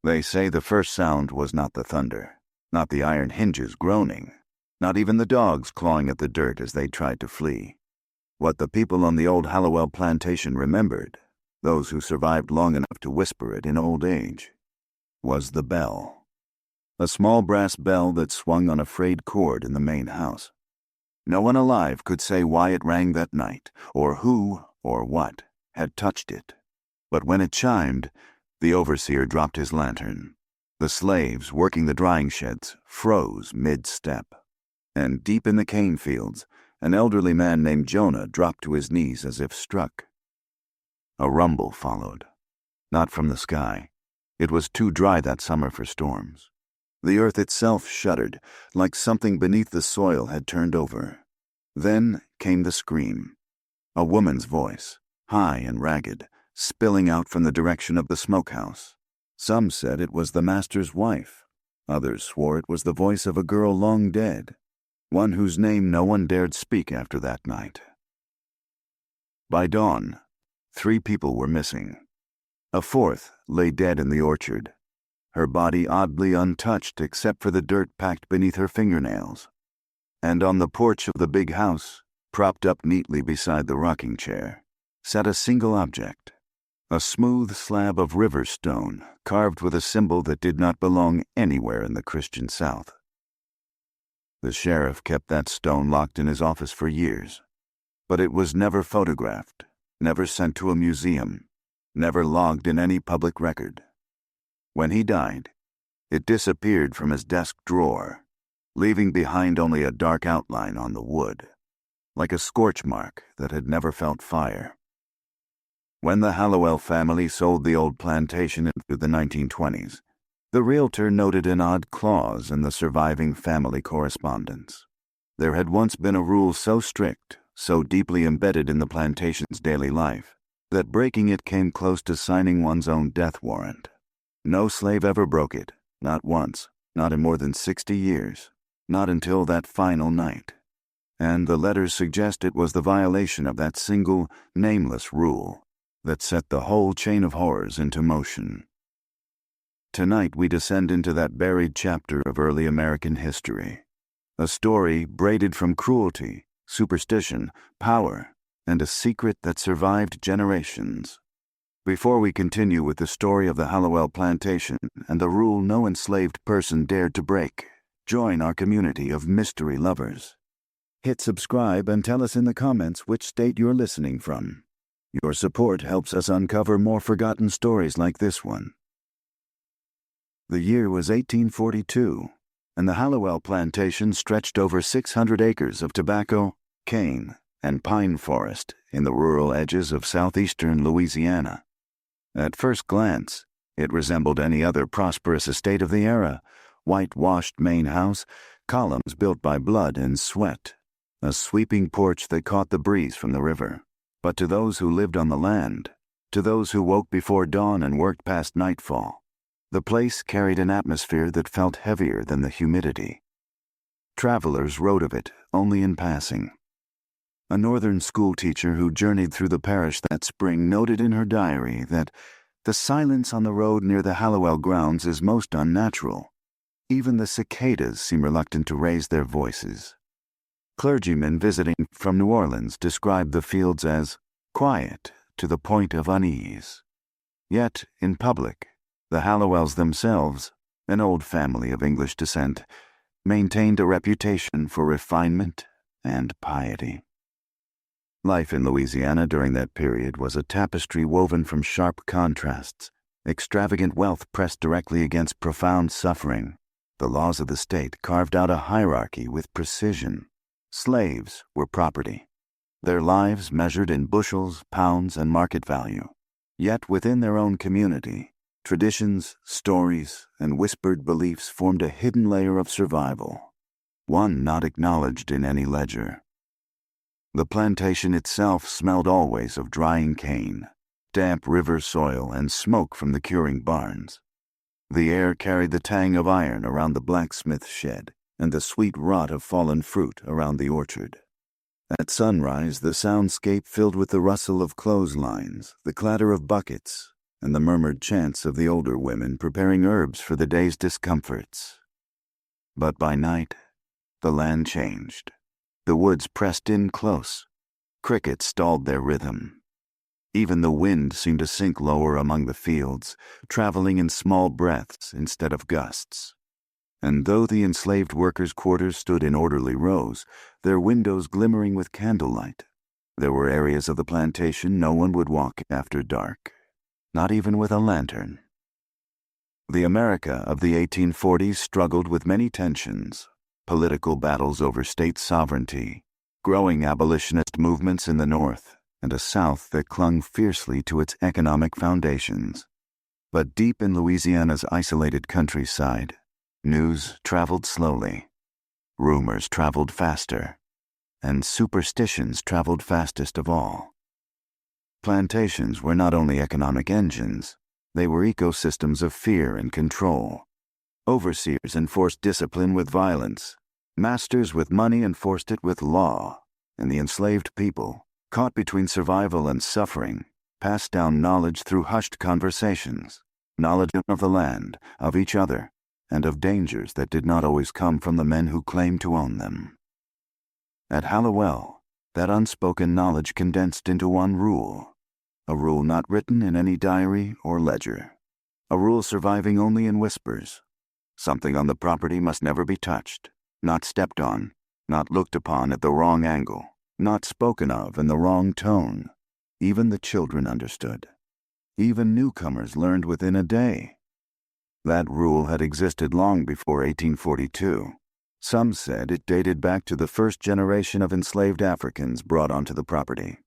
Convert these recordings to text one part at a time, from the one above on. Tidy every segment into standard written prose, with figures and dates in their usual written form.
They say the first sound was not the thunder, not the iron hinges groaning, not even the dogs clawing at the dirt as they tried to flee. What the people on the old Hallowell plantation remembered, those who survived long enough to whisper it in old age, was the bell. A small brass bell that swung on a frayed cord in the main house. No one alive could say why it rang that night, or who or what had touched it. But when it chimed, the overseer dropped his lantern. The slaves working the drying sheds froze mid-step. And deep in the cane fields, an elderly man named Jonah dropped to his knees as if struck. A rumble followed. Not from the sky. It was too dry that summer for storms. The earth itself shuddered, like something beneath the soil had turned over. Then came the scream. A woman's voice, high and ragged, spilling out from the direction of the smokehouse. Some said it was the master's wife. Others swore it was the voice of a girl long dead, one whose name no one dared speak after that night. By dawn, 3 people were missing. A 4th lay dead in the orchard, her body oddly untouched except for the dirt packed beneath her fingernails. And on the porch of the big house, propped up neatly beside the rocking chair, sat a single object, a smooth slab of river stone carved with a symbol that did not belong anywhere in the Christian South. The sheriff kept that stone locked in his office for years, but it was never photographed, never sent to a museum, never logged in any public record. When he died, it disappeared from his desk drawer, leaving behind only a dark outline on the wood, like a scorch mark that had never felt fire. When the Hallowell family sold the old plantation into the 1920s, the realtor noted an odd clause in the surviving family correspondence. There had once been a rule so strict, so deeply embedded in the plantation's daily life, that breaking it came close to signing one's own death warrant. No slave ever broke it, not once, not in more than 60 years, not until that final night. And the letters suggest it was the violation of that single, nameless rule that set the whole chain of horrors into motion. Tonight we descend into that buried chapter of early American history, a story braided from cruelty, superstition, power, and a secret that survived generations. Before we continue with the story of the Hallowell plantation and the rule no enslaved person dared to break, join our community of mystery lovers. Hit subscribe and tell us in the comments which state you're listening from. Your support helps us uncover more forgotten stories like this one. The year was 1842, and the Hallowell plantation stretched over 600 acres of tobacco, cane, and pine forest in the rural edges of southeastern Louisiana. At first glance, it resembled any other prosperous estate of the era: whitewashed main house, columns built by blood and sweat, a sweeping porch that caught the breeze from the river. But to those who lived on the land, to those who woke before dawn and worked past nightfall, the place carried an atmosphere that felt heavier than the humidity. Travelers wrote of it only in passing. A northern school teacher who journeyed through the parish that spring noted in her diary that the silence on the road near the Hallowell grounds is most unnatural. Even the cicadas seem reluctant to raise their voices. Clergymen visiting from New Orleans described the fields as quiet to the point of unease. Yet, in public, the Hallowells themselves, an old family of English descent, maintained a reputation for refinement and piety. Life in Louisiana during that period was a tapestry woven from sharp contrasts, extravagant wealth pressed directly against profound suffering. The laws of the state carved out a hierarchy with precision. Slaves were property, their lives measured in bushels, pounds, and market value. Yet within their own community, traditions, stories, and whispered beliefs formed a hidden layer of survival, one not acknowledged in any ledger. The plantation itself smelled always of drying cane, damp river soil, and smoke from the curing barns. The air carried the tang of iron around the blacksmith shed and the sweet rot of fallen fruit around the orchard. At sunrise, the soundscape filled with the rustle of clotheslines, the clatter of buckets, and the murmured chants of the older women preparing herbs for the day's discomforts. But by night, the land changed. The woods pressed in close. Crickets stalled their rhythm. Even the wind seemed to sink lower among the fields, traveling in small breaths instead of gusts. And though the enslaved workers' quarters stood in orderly rows, their windows glimmering with candlelight, there were areas of the plantation no one would walk after dark, not even with a lantern. The America of the 1840s struggled with many tensions: political battles over state sovereignty, growing abolitionist movements in the North, and a South that clung fiercely to its economic foundations. But deep in Louisiana's isolated countryside, news traveled slowly, rumors traveled faster, and superstitions traveled fastest of all. Plantations were not only economic engines, they were ecosystems of fear and control. Overseers enforced discipline with violence, masters with money enforced it with law, and the enslaved people, caught between survival and suffering, passed down knowledge through hushed conversations, knowledge of the land, of each other, and of dangers that did not always come from the men who claimed to own them. At Hallowell, that unspoken knowledge condensed into one rule, a rule not written in any diary or ledger, a rule surviving only in whispers. Something on the property must never be touched, not stepped on, not looked upon at the wrong angle, not spoken of in the wrong tone. Even the children understood. Even newcomers learned within a day. That rule had existed long before 1842. Some said it dated back to the first generation of enslaved Africans brought onto the property.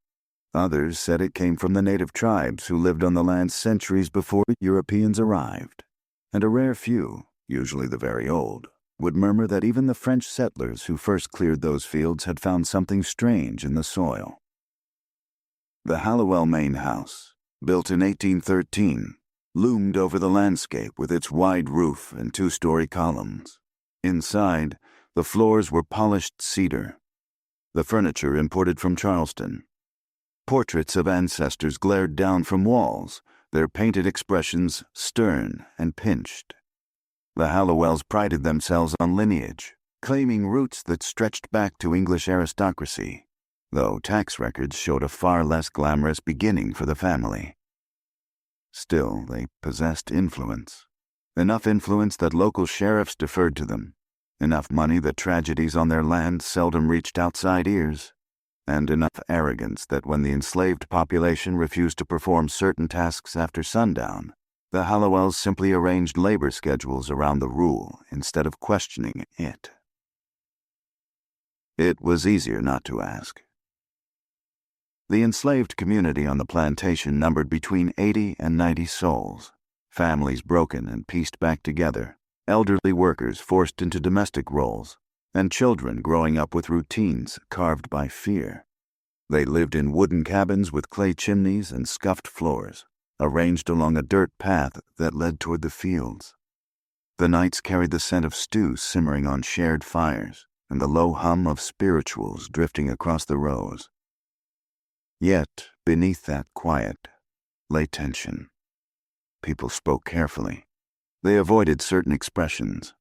Others said it came from the native tribes who lived on the land centuries before Europeans arrived. And a rare few, usually the very old, would murmur that even the French settlers who first cleared those fields had found something strange in the soil. The Hallowell main house, built in 1813, loomed over the landscape with its wide roof and two-story columns. Inside, the floors were polished cedar, the furniture imported from Charleston. Portraits of ancestors glared down from walls, their painted expressions stern and pinched. The Hallowells prided themselves on lineage, claiming roots that stretched back to English aristocracy, though tax records showed a far less glamorous beginning for the family. Still, they possessed influence. Enough influence that local sheriffs deferred to them, enough money that tragedies on their land seldom reached outside ears, and enough arrogance that when the enslaved population refused to perform certain tasks after sundown, the Hallowells simply arranged labor schedules around the rule instead of questioning it. It was easier not to ask. The enslaved community on the plantation numbered between 80 and 90 souls, families broken and pieced back together, elderly workers forced into domestic roles, and children growing up with routines carved by fear. They lived in wooden cabins with clay chimneys and scuffed floors, arranged along a dirt path that led toward the fields. The nights carried the scent of stew simmering on shared fires and the low hum of spirituals drifting across the rows. Yet, beneath that quiet, lay tension. People spoke carefully. They avoided certain expressions.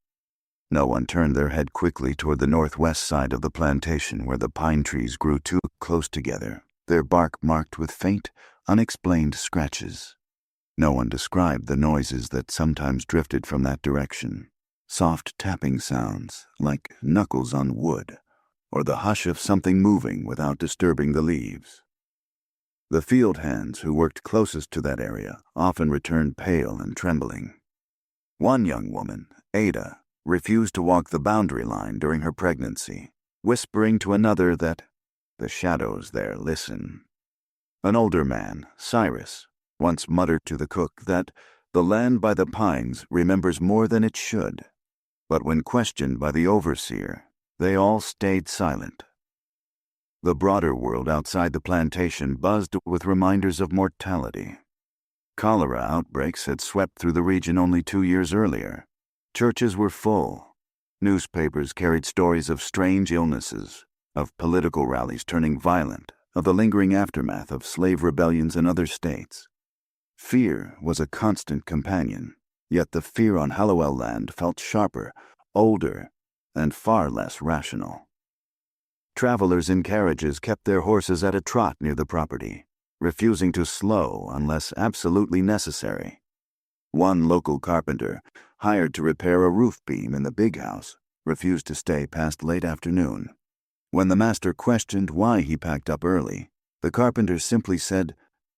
No one turned their head quickly toward the northwest side of the plantation where the pine trees grew too close together, their bark marked with faint, unexplained scratches. No one described the noises that sometimes drifted from that direction, soft tapping sounds like knuckles on wood, or the hush of something moving without disturbing the leaves. The field hands who worked closest to that area often returned pale and trembling. One young woman, Ada, refused to walk the boundary line during her pregnancy, whispering to another that the shadows there listen. An older man, Cyrus, once muttered to the cook that the land by the pines remembers more than it should, but when questioned by the overseer, they all stayed silent. The broader world outside the plantation buzzed with reminders of mortality. Cholera outbreaks had swept through the region only 2 years earlier. Churches were full. Newspapers carried stories of strange illnesses, of political rallies turning violent, of the lingering aftermath of slave rebellions in other states. Fear was a constant companion, yet the fear on Hallowell land felt sharper, older, and far less rational. Travelers in carriages kept their horses at a trot near the property, refusing to slow unless absolutely necessary. One local carpenter, hired to repair a roof beam in the big house, refused to stay past late afternoon. When the master questioned why he packed up early, the carpenter simply said,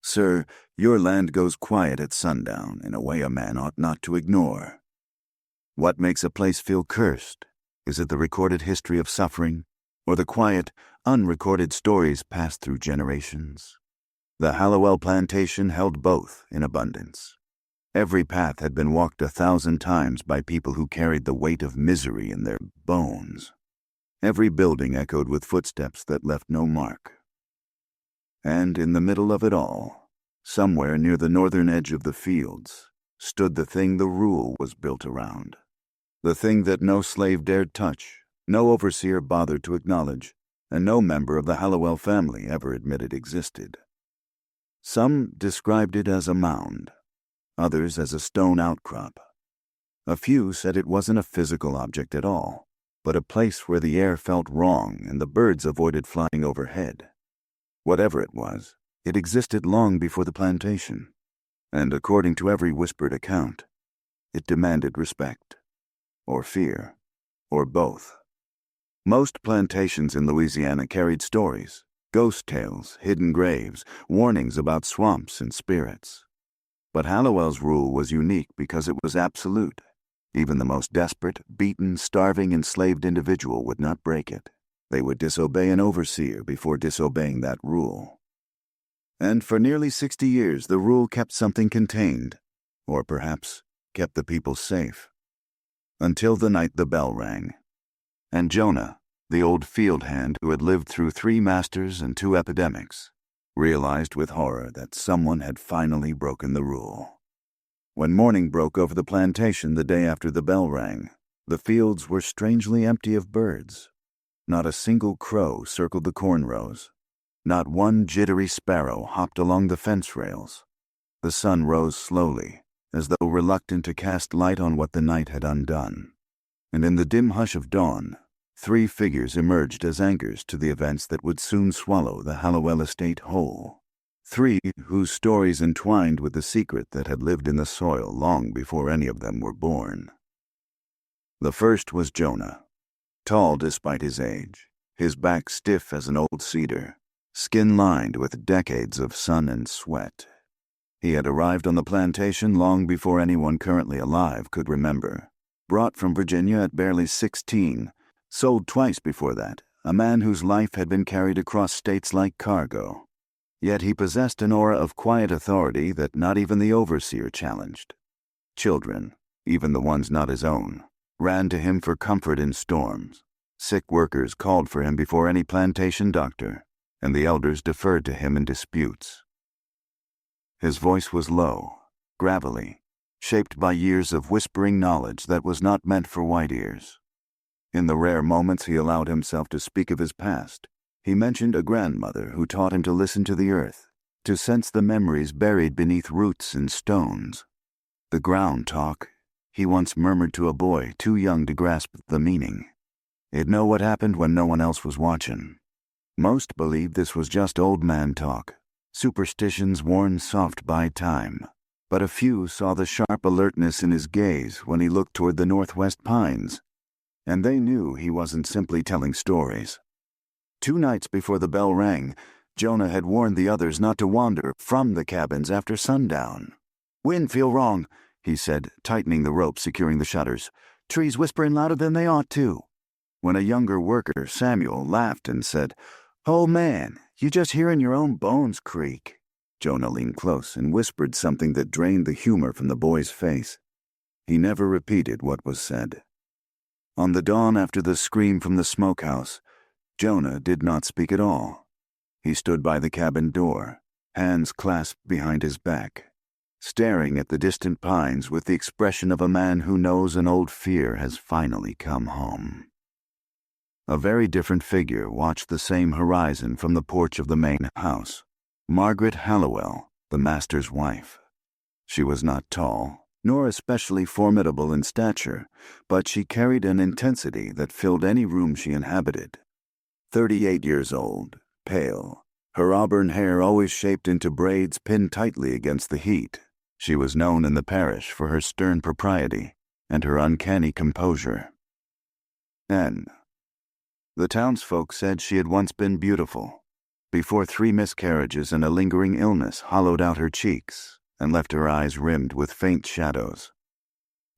"Sir, your land goes quiet at sundown in a way a man ought not to ignore." What makes a place feel cursed? Is it the recorded history of suffering, or the quiet, unrecorded stories passed through generations? The Hallowell plantation held both in abundance. Every path had been walked 1,000 times by people who carried the weight of misery in their bones. Every building echoed with footsteps that left no mark. And in the middle of it all, somewhere near the northern edge of the fields, stood the thing the rule was built around. The thing that no slave dared touch, no overseer bothered to acknowledge, and no member of the Hallowell family ever admitted existed. Some described it as a mound, others as a stone outcrop. A few said it wasn't a physical object at all, but a place where the air felt wrong and the birds avoided flying overhead. Whatever it was, it existed long before the plantation, and according to every whispered account, it demanded respect, or fear, or both. Most plantations in Louisiana carried stories, ghost tales, hidden graves, warnings about swamps and spirits. But Hallowell's rule was unique because it was absolute. Even the most desperate, beaten, starving, enslaved individual would not break it. They would disobey an overseer before disobeying that rule. And for nearly 60 years, the rule kept something contained, or perhaps kept the people safe. Until the night the bell rang, and Jonah, the old field hand who had lived through 3 masters and 2 epidemics, realized with horror that someone had finally broken the rule. When morning broke over the plantation the day after the bell rang, the fields were strangely empty of birds. Not a single crow circled the corn rows. Not one jittery sparrow hopped along the fence rails. The sun rose slowly, as though reluctant to cast light on what the night had undone. And in the dim hush of dawn, 3 figures emerged as anchors to the events that would soon swallow the Hallowell estate whole. 3 whose stories entwined with the secret that had lived in the soil long before any of them were born. The first was Jonah, tall despite his age, his back stiff as an old cedar, skin lined with decades of sun and sweat. He had arrived on the plantation long before anyone currently alive could remember. Brought from Virginia at barely 16, sold twice before that, a man whose life had been carried across states like cargo. Yet he possessed an aura of quiet authority that not even the overseer challenged. Children, even the ones not his own, ran to him for comfort in storms. Sick workers called for him before any plantation doctor, and the elders deferred to him in disputes. His voice was low, gravelly, shaped by years of whispering knowledge that was not meant for white ears. In the rare moments he allowed himself to speak of his past, he mentioned a grandmother who taught him to listen to the earth, to sense the memories buried beneath roots and stones. The ground talk, he once murmured to a boy too young to grasp the meaning. He'd know what happened when no one else was watching. Most believed this was just old man talk, superstitions worn soft by time, but a few saw the sharp alertness in his gaze when he looked toward the northwest pines, and they knew he wasn't simply telling stories. 2 nights before the bell rang, Jonah had warned the others not to wander from the cabins after sundown. "Wind feel wrong," he said, tightening the rope securing the shutters. "Trees whispering louder than they ought to." When a younger worker, Samuel, laughed and said, "Oh man, you just hearing your own bones creak." Jonah leaned close and whispered something that drained the humor from the boy's face. He never repeated what was said. On the dawn after the scream from the smokehouse, Jonah did not speak at all. He stood by the cabin door, hands clasped behind his back, staring at the distant pines with the expression of a man who knows an old fear has finally come home. A very different figure watched the same horizon from the porch of the main house. Margaret Hallowell, the master's wife. She was not tall, nor especially formidable in stature, but she carried an intensity that filled any room she inhabited. 38 years old, pale, her auburn hair always shaped into braids pinned tightly against the heat. She was known in the parish for her stern propriety and her uncanny composure. And the townsfolk said she had once been beautiful, before 3 miscarriages and a lingering illness hollowed out her cheeks and left her eyes rimmed with faint shadows.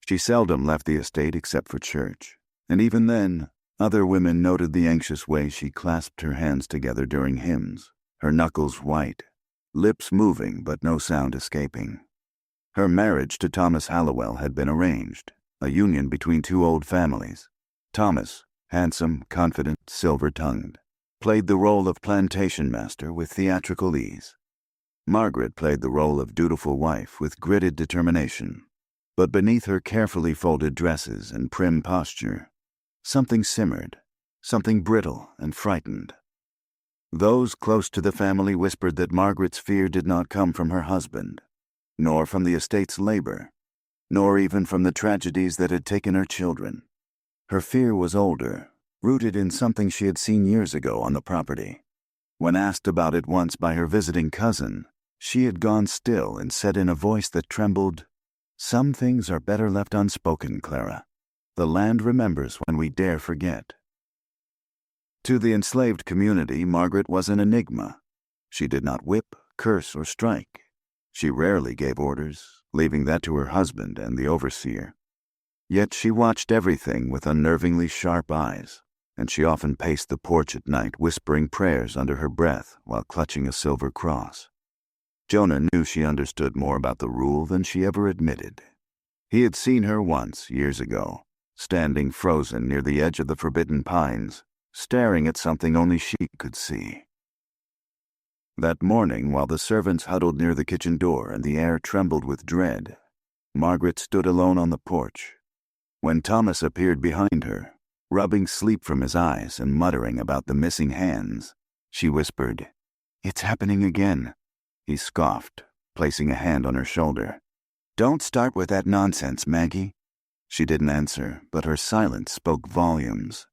She seldom left the estate except for church, and even then, other women noted the anxious way she clasped her hands together during hymns, her knuckles white, lips moving but no sound escaping. Her marriage to Thomas Hallowell had been arranged, a union between 2 old families. Thomas, handsome, confident, silver-tongued, played the role of plantation master with theatrical ease. Margaret played the role of dutiful wife with gritted determination. But beneath her carefully folded dresses and prim posture, something simmered, something brittle and frightened. Those close to the family whispered that Margaret's fear did not come from her husband, nor from the estate's labor, nor even from the tragedies that had taken her children. Her fear was older, rooted in something she had seen years ago on the property. When asked about it once by her visiting cousin, she had gone still and said in a voice that trembled, "Some things are better left unspoken, Clara. The land remembers when we dare forget." To the enslaved community, Margaret was an enigma. She did not whip, curse, or strike. She rarely gave orders, leaving that to her husband and the overseer. Yet she watched everything with unnervingly sharp eyes, and she often paced the porch at night whispering prayers under her breath while clutching a silver cross. Jonah knew she understood more about the rule than she ever admitted. He had seen her once, years ago, standing frozen near the edge of the forbidden pines, staring at something only she could see. That morning, while the servants huddled near the kitchen door and the air trembled with dread, Margaret stood alone on the porch. When Thomas appeared behind her, rubbing sleep from his eyes and muttering about the missing hands, she whispered, "It's happening again." He scoffed, placing a hand on her shoulder. "Don't start with that nonsense, Maggie." She didn't answer, but her silence spoke volumes.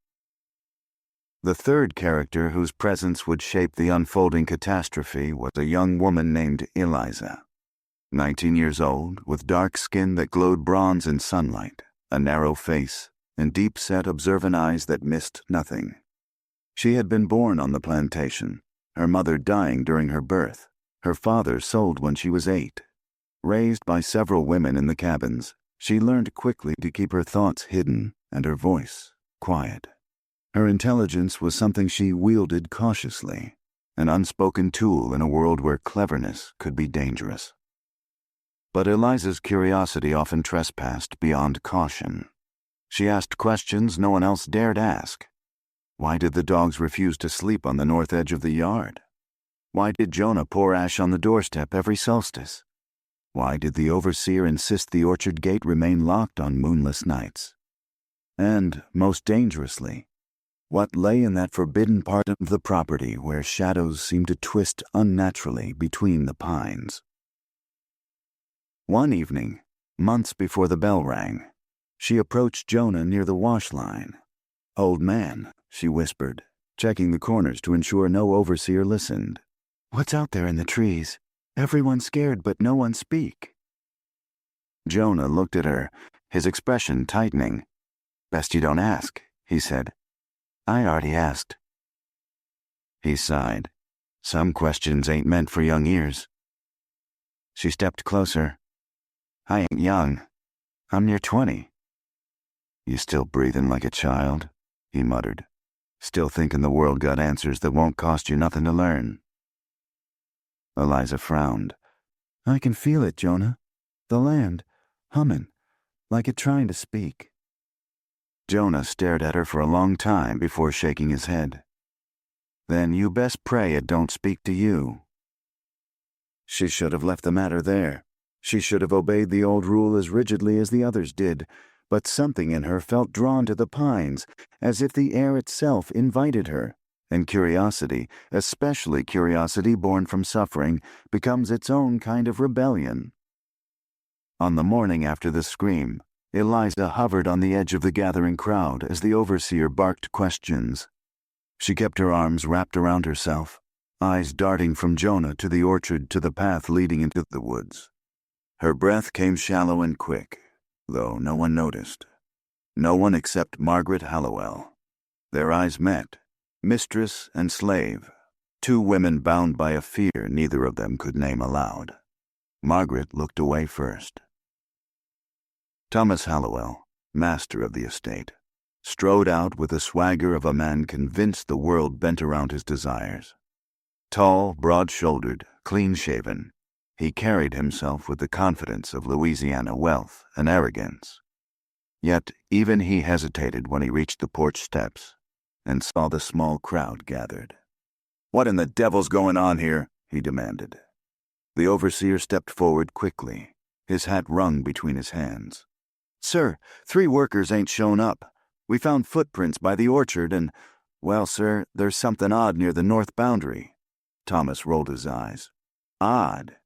The third character whose presence would shape the unfolding catastrophe was a young woman named Eliza. 19 years old, with dark skin that glowed bronze in sunlight, a narrow face, and deep-set observant eyes that missed nothing. She had been born on the plantation, her mother dying during her birth, her father sold when she was 8. Raised by several women in the cabins, she learned quickly to keep her thoughts hidden and her voice quiet. Her intelligence was something she wielded cautiously, an unspoken tool in a world where cleverness could be dangerous. But Eliza's curiosity often trespassed beyond caution. She asked questions no one else dared ask. Why did the dogs refuse to sleep on the north edge of the yard? Why did Jonah pour ash on the doorstep every solstice? Why did the overseer insist the orchard gate remain locked on moonless nights? And, most dangerously, what lay in that forbidden part of the property where shadows seemed to twist unnaturally between the pines? One evening, months before the bell rang, she approached Jonah near the wash line. "Old man," she whispered, checking the corners to ensure no overseer listened. "What's out there in the trees? Everyone's scared, but no one speak." Jonah looked at her, his expression tightening. "Best you don't ask," he said. "I already asked." He sighed. "Some questions ain't meant for young ears." She stepped closer. "I ain't young. I'm near 20. "You still breathing like a child?" he muttered. "Still thinking the world got answers that won't cost you nothing to learn?" Eliza frowned. "I can feel it, Jonah. The land, humming, like it trying to speak." Jonah stared at her for a long time before shaking his head. "Then you best pray it don't speak to you." She should have left the matter there. She should have obeyed the old rule as rigidly as the others did, but something in her felt drawn to the pines, as if the air itself invited her, and curiosity, especially curiosity born from suffering, becomes its own kind of rebellion. On the morning after the scream, Eliza hovered on the edge of the gathering crowd as the overseer barked questions. She kept her arms wrapped around herself, eyes darting from Jonah to the orchard to the path leading into the woods. Her breath came shallow and quick, though no one noticed. No one except Margaret Hallowell. Their eyes met, mistress and slave, two women bound by a fear neither of them could name aloud. Margaret looked away first. Thomas Hallowell, master of the estate, strode out with the swagger of a man convinced the world bent around his desires. Tall, broad-shouldered, clean-shaven, he carried himself with the confidence of Louisiana wealth and arrogance. Yet even he hesitated when he reached the porch steps and saw the small crowd gathered. "What in the devil's going on here?" he demanded. The overseer stepped forward quickly, his hat wrung between his hands. "Sir, 3 workers ain't shown up. We found footprints by the orchard and, well, sir, there's something odd near the north boundary." Thomas rolled his eyes. "Odd?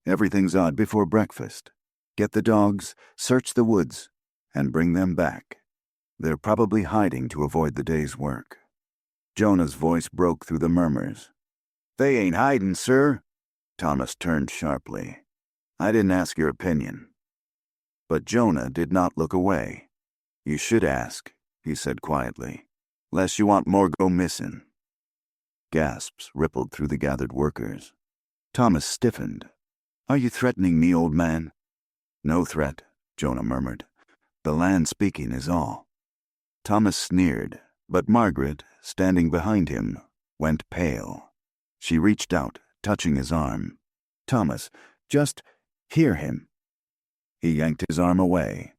Everything's odd before breakfast. Get the dogs, search the woods, and bring them back. They're probably hiding to avoid the day's work." Jonah's voice broke through the murmurs. "They ain't hiding, sir." Thomas turned sharply. "I didn't ask your opinion." But Jonah did not look away. "You should ask," he said quietly, "lest you want more go missing." Gasps rippled through the gathered workers. Thomas stiffened. "Are you threatening me, old man?" "No threat," Jonah murmured. "The land speaking is all." Thomas sneered, but Margaret, standing behind him, went pale. She reached out, touching his arm. "Thomas, just hear him." He yanked his arm away.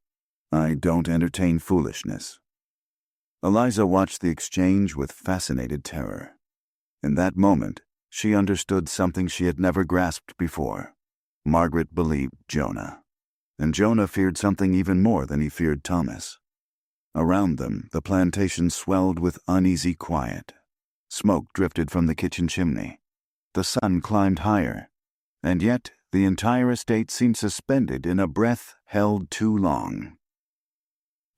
"I don't entertain foolishness." Eliza watched the exchange with fascinated terror. In that moment, she understood something she had never grasped before. Margaret believed Jonah, and Jonah feared something even more than he feared Thomas. Around them, the plantation swelled with uneasy quiet. Smoke drifted from the kitchen chimney. The sun climbed higher, and yet the entire estate seemed suspended in a breath held too long.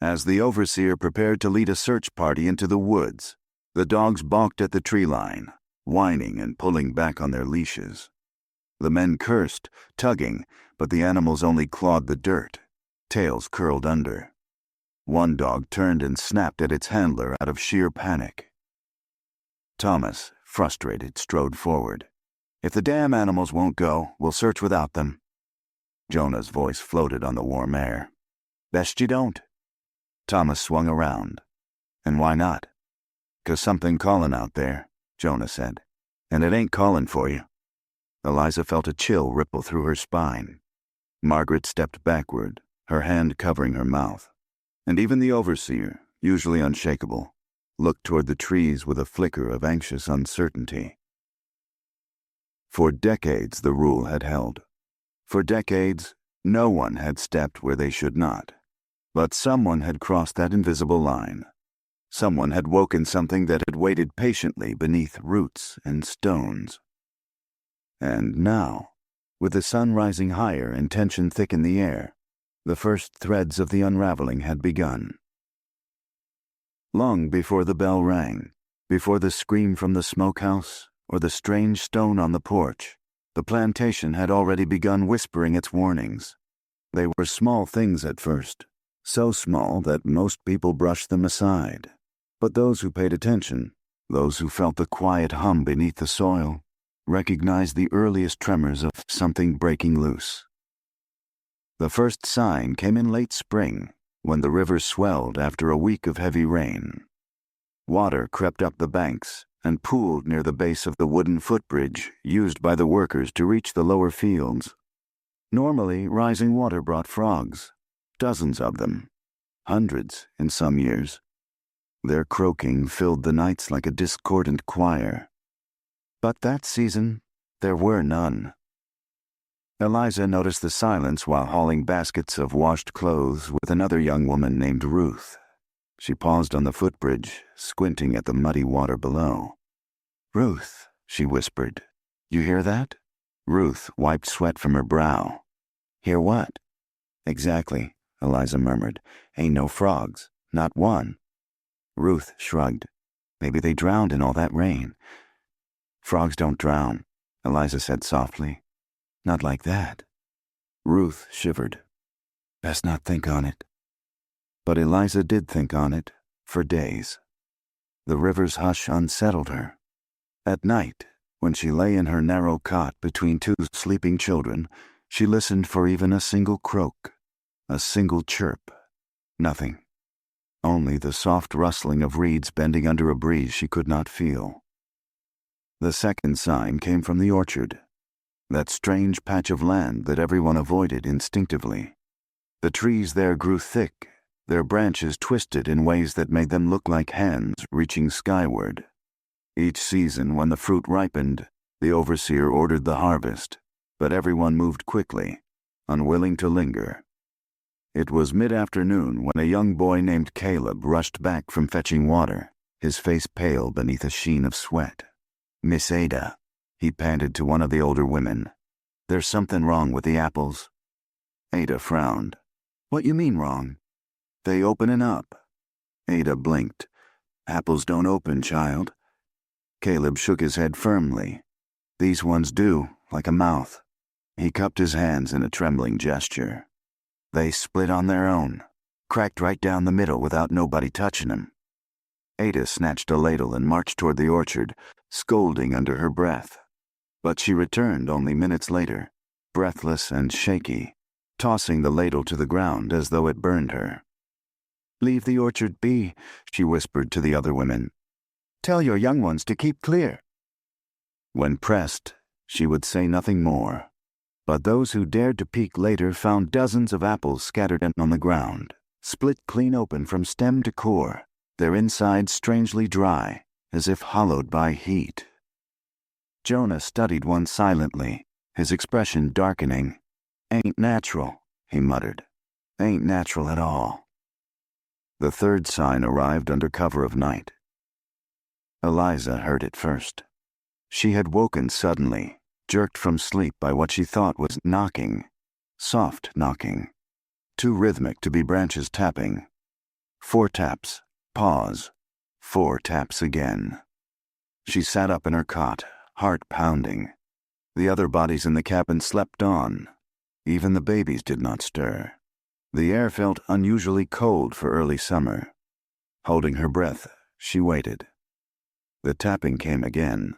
As the overseer prepared to lead a search party into the woods, the dogs balked at the tree line, whining and pulling back on their leashes. The men cursed, tugging, but the animals only clawed the dirt, tails curled under. One dog turned and snapped at its handler out of sheer panic. Thomas, frustrated, strode forward. "If the damn animals won't go, we'll search without them." Jonah's voice floated on the warm air. "Best you don't." Thomas swung around. "And why not?" "'Cause something calling out there," Jonah said. "And it ain't calling for you." Eliza felt a chill ripple through her spine. Margaret stepped backward, her hand covering her mouth. And even the overseer, usually unshakable, looked toward the trees with a flicker of anxious uncertainty. For decades the rule had held. For decades, no one had stepped where they should not. But someone had crossed that invisible line. Someone had woken something that had waited patiently beneath roots and stones. And now, with the sun rising higher and tension thick in the air, the first threads of the unraveling had begun. Long before the bell rang, before the scream from the smokehouse, or the strange stone on the porch, the plantation had already begun whispering its warnings. They were small things at first, so small that most people brushed them aside. But those who paid attention, those who felt the quiet hum beneath the soil, recognized the earliest tremors of something breaking loose. The first sign came in late spring, when the river swelled after a week of heavy rain. Water crept up the banks and pooled near the base of the wooden footbridge used by the workers to reach the lower fields. Normally, rising water brought frogs, dozens of them, hundreds in some years. Their croaking filled the nights like a discordant choir. But that season, there were none. Eliza noticed the silence while hauling baskets of washed clothes with another young woman named Ruth. She paused on the footbridge, squinting at the muddy water below. "Ruth," she whispered, "you hear that?" Ruth wiped sweat from her brow. "Hear what?" Exactly, Eliza murmured. Ain't no frogs. Not one. Ruth shrugged. Maybe they drowned in all that rain. Frogs don't drown, Eliza said softly. Not like that. Ruth shivered. Best not think on it. But Eliza did think on it, for days. The river's hush unsettled her. At night, when she lay in her narrow cot between two sleeping children, she listened for even a single croak, a single chirp. Nothing. Only the soft rustling of reeds bending under a breeze she could not feel. The second sign came from the orchard, that strange patch of land that everyone avoided instinctively. The trees there grew thick, their branches twisted in ways that made them look like hands reaching skyward. Each season, when the fruit ripened, the overseer ordered the harvest, but everyone moved quickly, unwilling to linger. It was mid-afternoon when a young boy named Caleb rushed back from fetching water, his face pale beneath a sheen of sweat. Miss Ada, he panted to one of the older women. There's something wrong with the apples. Ada frowned. What you mean wrong? They opening up. Ada blinked. Apples don't open, child. Caleb shook his head firmly. These ones do, like a mouth. He cupped his hands in a trembling gesture. They split on their own, cracked right down the middle without nobody touching 'em. Ada snatched a ladle and marched toward the orchard, scolding under her breath. But she returned only minutes later, breathless and shaky, tossing the ladle to the ground as though it burned her. Leave the orchard be, she whispered to the other women. Tell your young ones to keep clear. When pressed, she would say nothing more. But those who dared to peek later found dozens of apples scattered on the ground, split clean open from stem to core, their insides strangely dry, as if hollowed by heat. Jonah studied one silently, his expression darkening. Ain't natural, he muttered. Ain't natural at all. The third sign arrived under cover of night. Eliza heard it first. She had woken suddenly, jerked from sleep by what she thought was knocking, soft knocking, too rhythmic to be branches tapping. 4 taps, pause, 4 taps again. She sat up in her cot, heart pounding. The other bodies in the cabin slept on. Even the babies did not stir. The air felt unusually cold for early summer. Holding her breath, she waited. The tapping came again.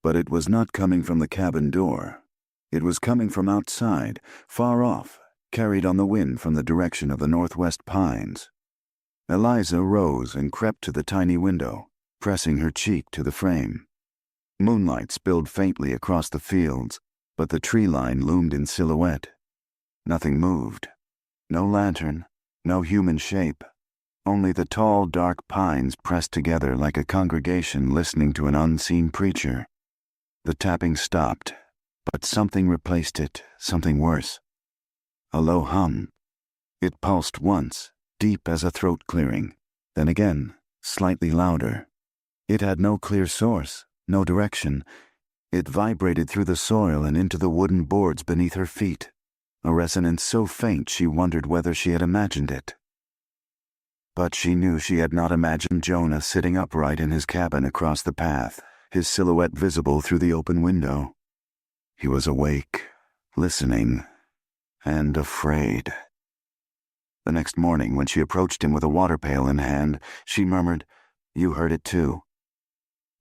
But it was not coming from the cabin door. It was coming from outside, far off, carried on the wind from the direction of the northwest pines. Eliza rose and crept to the tiny window, pressing her cheek to the frame. Moonlight spilled faintly across the fields, but the tree line loomed in silhouette. Nothing moved. No lantern, no human shape. Only the tall, dark pines pressed together like a congregation listening to an unseen preacher. The tapping stopped, but something replaced it, something worse. A low hum. It pulsed once, deep as a throat clearing, then again, slightly louder. It had no clear source, no direction. It vibrated through the soil and into the wooden boards beneath her feet, a resonance so faint she wondered whether she had imagined it. But she knew she had not imagined Jonah sitting upright in his cabin across the path, his silhouette visible through the open window. He was awake, listening, and afraid. The next morning, when she approached him with a water pail in hand, she murmured, "You heard it too."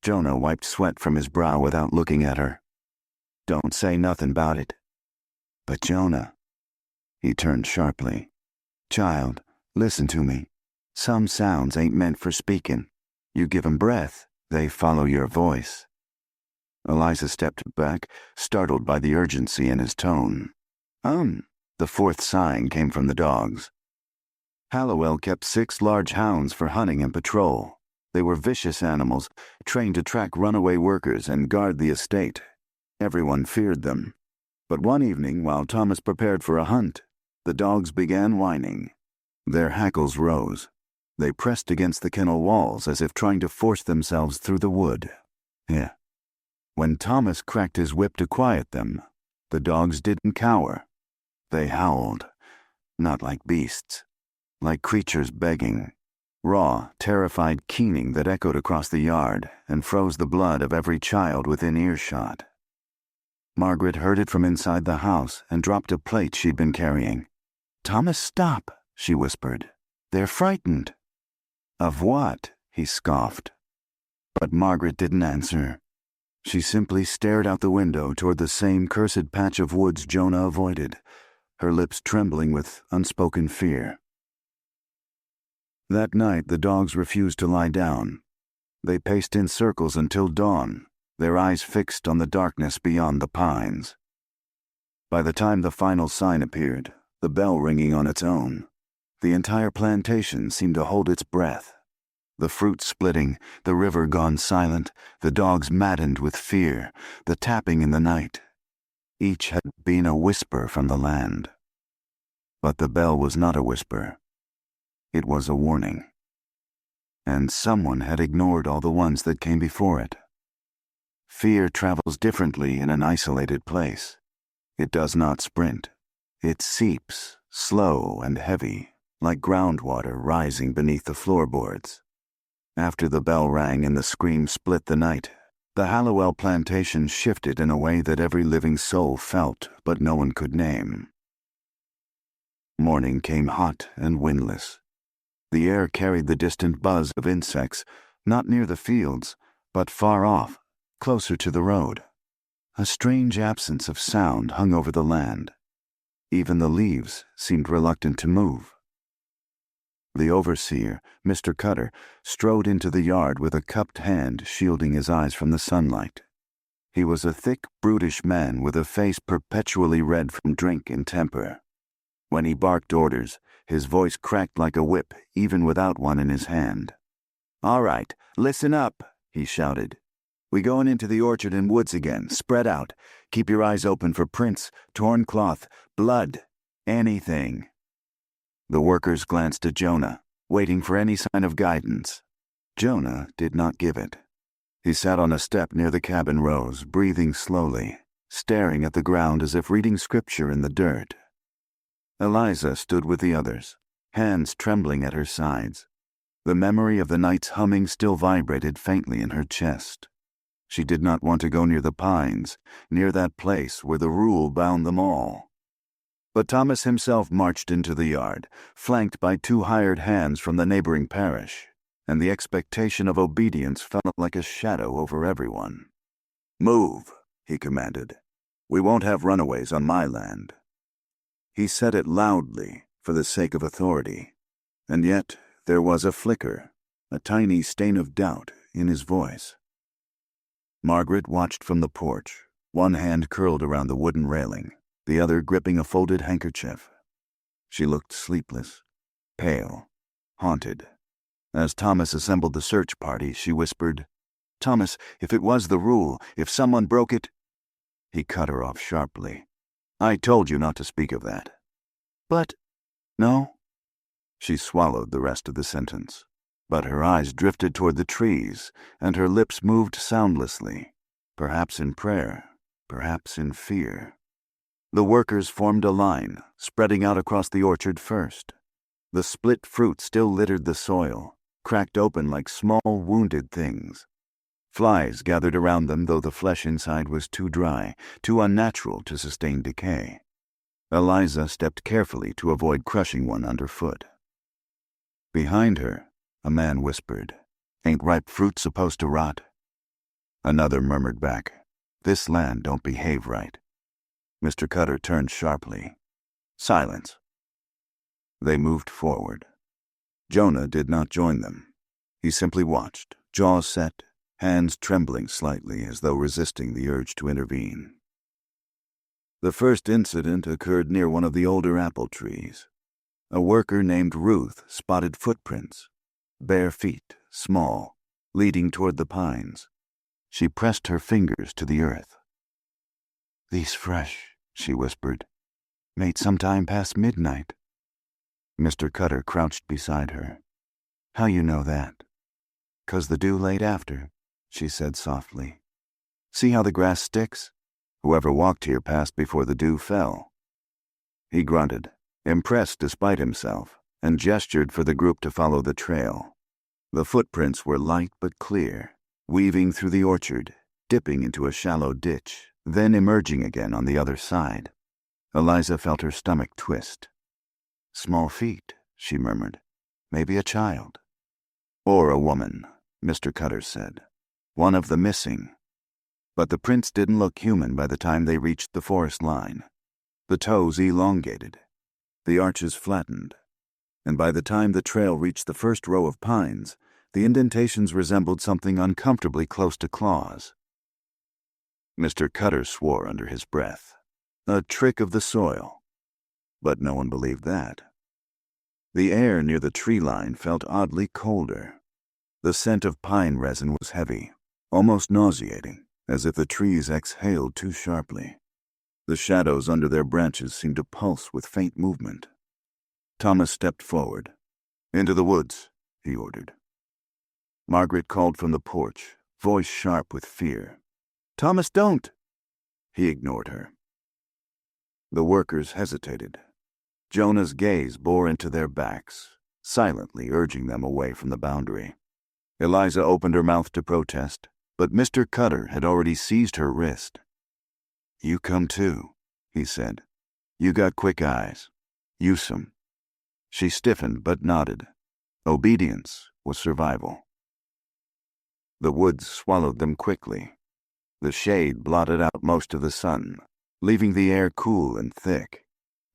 Jonah wiped sweat from his brow without looking at her. "Don't say nothing about it." "But Jonah." He turned sharply. "Child, listen to me. Some sounds ain't meant for speaking. You give 'em breath, they follow your voice." Eliza stepped back, startled by the urgency in his tone. The fourth sign came from the dogs. Hallowell kept 6 large hounds for hunting and patrol. They were vicious animals, trained to track runaway workers and guard the estate. Everyone feared them. But one evening, while Thomas prepared for a hunt, the dogs began whining. Their hackles rose. They pressed against the kennel walls as if trying to force themselves through the wood. When Thomas cracked his whip to quiet them, the dogs didn't cower. They howled, Not like beasts. Like creatures begging. Raw, terrified keening that echoed across the yard and froze the blood of every child within earshot. Margaret heard it from inside the house and dropped a plate she'd been carrying. "Thomas, stop," she whispered. "They're frightened." "Of what?" he scoffed. But Margaret didn't answer. She simply stared out the window toward the same cursed patch of woods Jonah avoided, her lips trembling with unspoken fear. That night the dogs refused to lie down. They paced in circles until dawn, their eyes fixed on the darkness beyond the pines. By the time the final sign appeared, the bell ringing on its own, the entire plantation seemed to hold its breath. The fruit splitting, the river gone silent, the dogs maddened with fear, the tapping in the night. Each had been a whisper from the land. But the bell was not a whisper. It was a warning. And someone had ignored all the ones that came before it. Fear travels differently in an isolated place. It does not sprint. It seeps, slow and heavy, like groundwater rising beneath the floorboards. After the bell rang and the scream split the night, the Hallowell plantation shifted in a way that every living soul felt but no one could name. Morning came hot and windless. The air carried the distant buzz of insects, not near the fields, but far off, closer to the road. A strange absence of sound hung over the land. Even the leaves seemed reluctant to move. The overseer, Mr. Cutter, strode into the yard with a cupped hand shielding his eyes from the sunlight. He was a thick, brutish man with a face perpetually red from drink and temper. When he barked orders, his voice cracked like a whip, even without one in his hand. "All right, listen up," he shouted. "We going into the orchard and woods again. Spread out. Keep your eyes open for prints, torn cloth, blood, anything." The workers glanced at Jonah, waiting for any sign of guidance. Jonah did not give it. He sat on a step near the cabin rows, breathing slowly, staring at the ground as if reading scripture in the dirt. Eliza stood with the others, hands trembling at her sides. The memory of the night's humming still vibrated faintly in her chest. She did not want to go near the pines, near that place where the rule bound them all. But Thomas himself marched into the yard, flanked by 2 hired hands from the neighboring parish, and the expectation of obedience fell like a shadow over everyone. "Move," he commanded. "We won't have runaways on my land." He said it loudly, for the sake of authority, and yet there was a flicker, a tiny stain of doubt in his voice. Margaret watched from the porch, one hand curled around the wooden railing, the other gripping a folded handkerchief. She looked sleepless, pale, haunted. As Thomas assembled the search party, she whispered, "Thomas, if it was the rule, if someone broke it—" He cut her off sharply. "I told you not to speak of that." "But—" "No?" She swallowed the rest of the sentence, but her eyes drifted toward the trees, and her lips moved soundlessly, perhaps in prayer, perhaps in fear. The workers formed a line, spreading out across the orchard first. The split fruit still littered the soil, cracked open like small wounded things. Flies gathered around them, though the flesh inside was too dry, too unnatural to sustain decay. Eliza stepped carefully to avoid crushing one underfoot. Behind her, a man whispered, "Ain't ripe fruit supposed to rot?" Another murmured back, "This land don't behave right." Mr. Cutter turned sharply. "Silence." They moved forward. Jonah did not join them. He simply watched, jaws set, hands trembling slightly as though resisting the urge to intervene. The first incident occurred near one of the older apple trees. A worker named Ruth spotted footprints, bare feet, small, leading toward the pines. She pressed her fingers to the earth. "These fresh," she whispered. "Made some time past midnight." Mr. Cutter crouched beside her. "How you know that?" "'Cause the dew laid after," she said softly. "See how the grass sticks? Whoever walked here passed before the dew fell." He grunted, impressed despite himself, and gestured for the group to follow the trail. The footprints were light but clear, weaving through the orchard, dipping into a shallow ditch, then emerging again on the other side. Eliza felt her stomach twist. "Small feet," she murmured. "Maybe a child." "Or a woman," Mr. Cutter said. "One of the missing." But the prints didn't look human by the time they reached the forest line. The toes elongated, the arches flattened, and by the time the trail reached the first row of pines, the indentations resembled something uncomfortably close to claws. Mr. Cutter swore under his breath. A trick of the soil. But no one believed that. The air near the tree line felt oddly colder. The scent of pine resin was heavy, almost nauseating, as if the trees exhaled too sharply. The shadows under their branches seemed to pulse with faint movement. Thomas stepped forward. "Into the woods," he ordered. Margaret called from the porch, voice sharp with fear. "Thomas, don't!" He ignored her. The workers hesitated. Jonah's gaze bore into their backs, silently urging them away from the boundary. Eliza opened her mouth to protest, but Mr. Cutter had already seized her wrist. "You come too," he said. "You got quick eyes. Use 'em." She stiffened but nodded. Obedience was survival. The woods swallowed them quickly. The shade blotted out most of the sun, leaving the air cool and thick.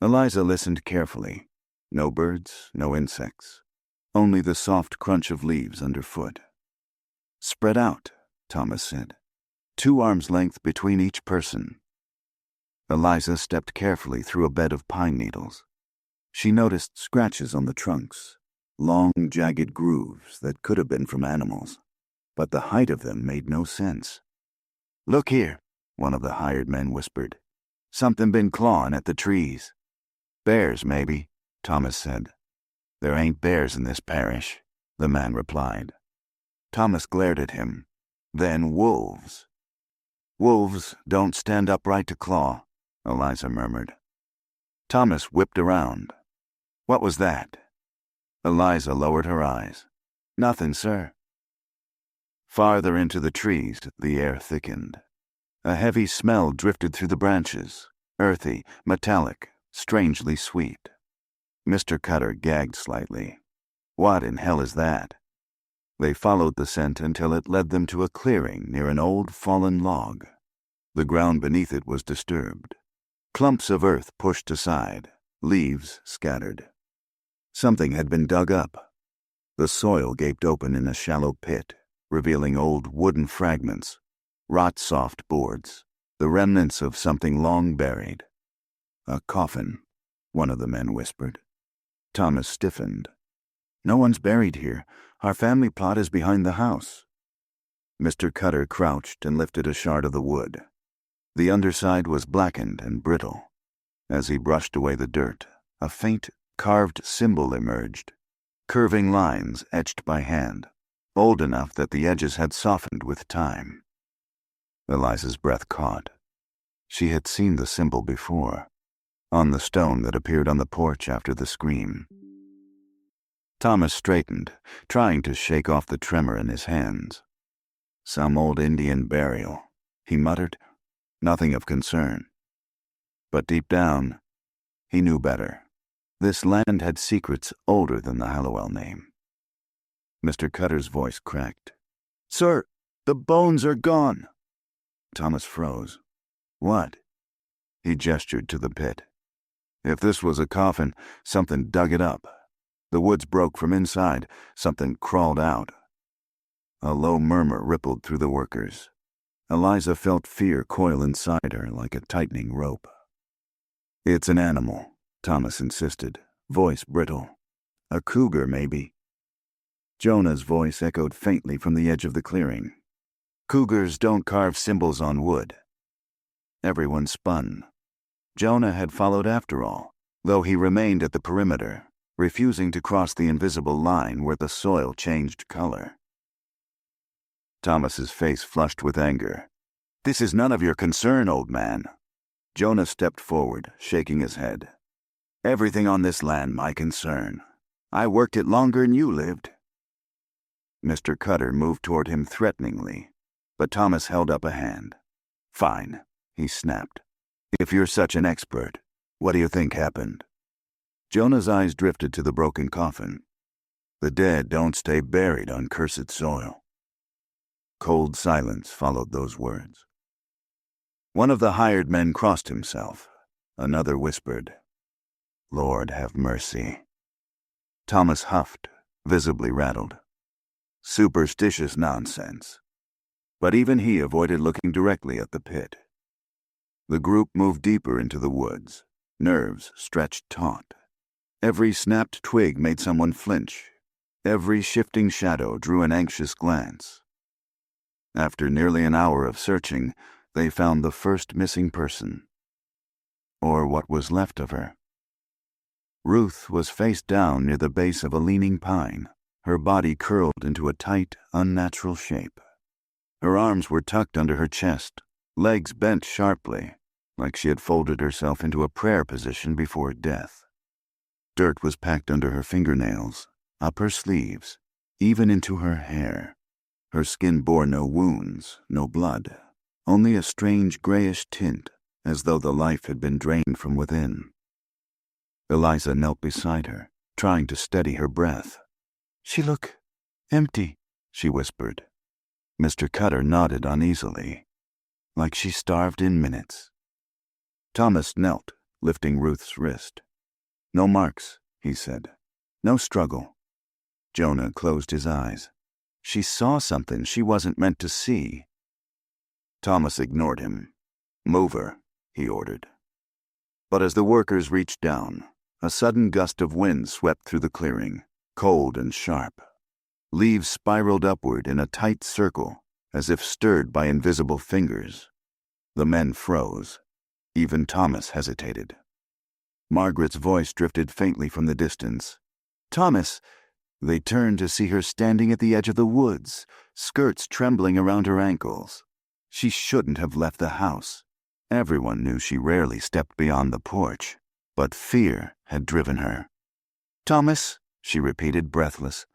Eliza listened carefully. No birds, no insects. Only the soft crunch of leaves underfoot. "Spread out," Thomas said. 2 arms' length between each person." Eliza stepped carefully through a bed of pine needles. She noticed scratches on the trunks, long, jagged grooves that could have been from animals, but the height of them made no sense. "Look here," one of the hired men whispered. "Something been clawing at the trees." "Bears, maybe," Thomas said. "There ain't bears in this parish," the man replied. Thomas glared at him. "Then wolves." "Wolves don't stand upright to claw," Eliza murmured. Thomas whipped around. "What was that?" Eliza lowered her eyes. "Nothing, sir." Farther into the trees, the air thickened. A heavy smell drifted through the branches, earthy, metallic, strangely sweet. Mr. Cutter gagged slightly. "What in hell is that?" They followed the scent until it led them to a clearing near an old fallen log. The ground beneath it was disturbed. Clumps of earth pushed aside, leaves scattered. Something had been dug up. The soil gaped open in a shallow pit, revealing old wooden fragments, rot-soft boards, the remnants of something long buried. "A coffin," one of the men whispered. Thomas stiffened. "No one's buried here. Our family plot is behind the house." Mr. Cutter crouched and lifted a shard of the wood. The underside was blackened and brittle. As he brushed away the dirt, a faint, carved symbol emerged, curving lines etched by hand, old enough that the edges had softened with time. Eliza's breath caught. She had seen the symbol before, on the stone that appeared on the porch after the scream. Thomas straightened, trying to shake off the tremor in his hands. "Some old Indian burial," he muttered. "Nothing of concern." But deep down, he knew better. This land had secrets older than the Hallowell name. Mr. Cutter's voice cracked. "Sir, the bones are gone." Thomas froze. "What?" He gestured to the pit. If this was a coffin, something dug it up. The woods broke from inside. Something crawled out. A low murmur rippled through the workers. Eliza felt fear coil inside her like a tightening rope. "It's an animal," Thomas insisted, voice brittle. "A cougar, maybe." Jonah's voice echoed faintly from the edge of the clearing. "Cougars don't carve symbols on wood." Everyone spun. Jonah had followed after all, though he remained at the perimeter, refusing to cross the invisible line where the soil changed color. Thomas's face flushed with anger. "This is none of your concern, old man." Jonah stepped forward, shaking his head. Everything on this land my concern. I worked it longer'n you lived." Mr. Cutter moved toward him threateningly, but Thomas held up a hand. "Fine," he snapped. "If you're such an expert, what do you think happened?" Jonah's eyes drifted to the broken coffin. "The dead don't stay buried on cursed soil." Cold silence followed those words. One of the hired men crossed himself. Another whispered, "Lord have mercy." Thomas huffed, visibly rattled. Superstitious nonsense. But even he avoided looking directly at the pit. The group moved deeper into the woods, nerves stretched taut. Every snapped twig made someone flinch. Every shifting shadow drew an anxious glance. After nearly an hour of searching, they found the first missing person. Or what was left of her. Ruth was face down near the base of a leaning pine, her body curled into a tight, unnatural shape. Her arms were tucked under her chest, legs bent sharply, like she had folded herself into a prayer position before death. Dirt was packed under her fingernails, up her sleeves, even into her hair. Her skin bore no wounds, no blood, only a strange grayish tint, as though the life had been drained from within. Eliza knelt beside her, trying to steady her breath. "She look empty," she whispered. Mr. Cutter nodded uneasily, like she starved in minutes. Thomas knelt, lifting Ruth's wrist. "No marks," he said. "No struggle." Jonah closed his eyes. She saw something she wasn't meant to see. Thomas ignored him. "Move her," he ordered. But as the workers reached down, a sudden gust of wind swept through the clearing, cold and sharp. Leaves spiraled upward in a tight circle, as if stirred by invisible fingers. The men froze. Even Thomas hesitated. Margaret's voice drifted faintly from the distance. "Thomas!" They turned to see her standing at the edge of the woods, skirts trembling around her ankles. She shouldn't have left the house. Everyone knew she rarely stepped beyond the porch, but fear had driven her. "Thomas," she repeated, breathless.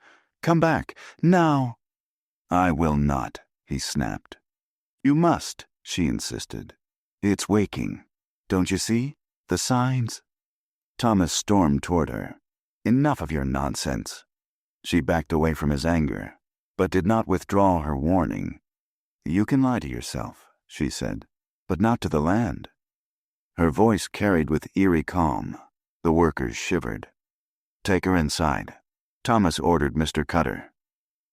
"Come back, now." "I will not," he snapped. "You must," she insisted. "It's waking. Don't you see? The signs?" Thomas stormed toward her. "Enough of your nonsense." She backed away from his anger, but did not withdraw her warning. "You can lie to yourself," she said, "but not to the land." Her voice carried with eerie calm. The workers shivered. "Take her inside," Thomas ordered Mr. Cutter.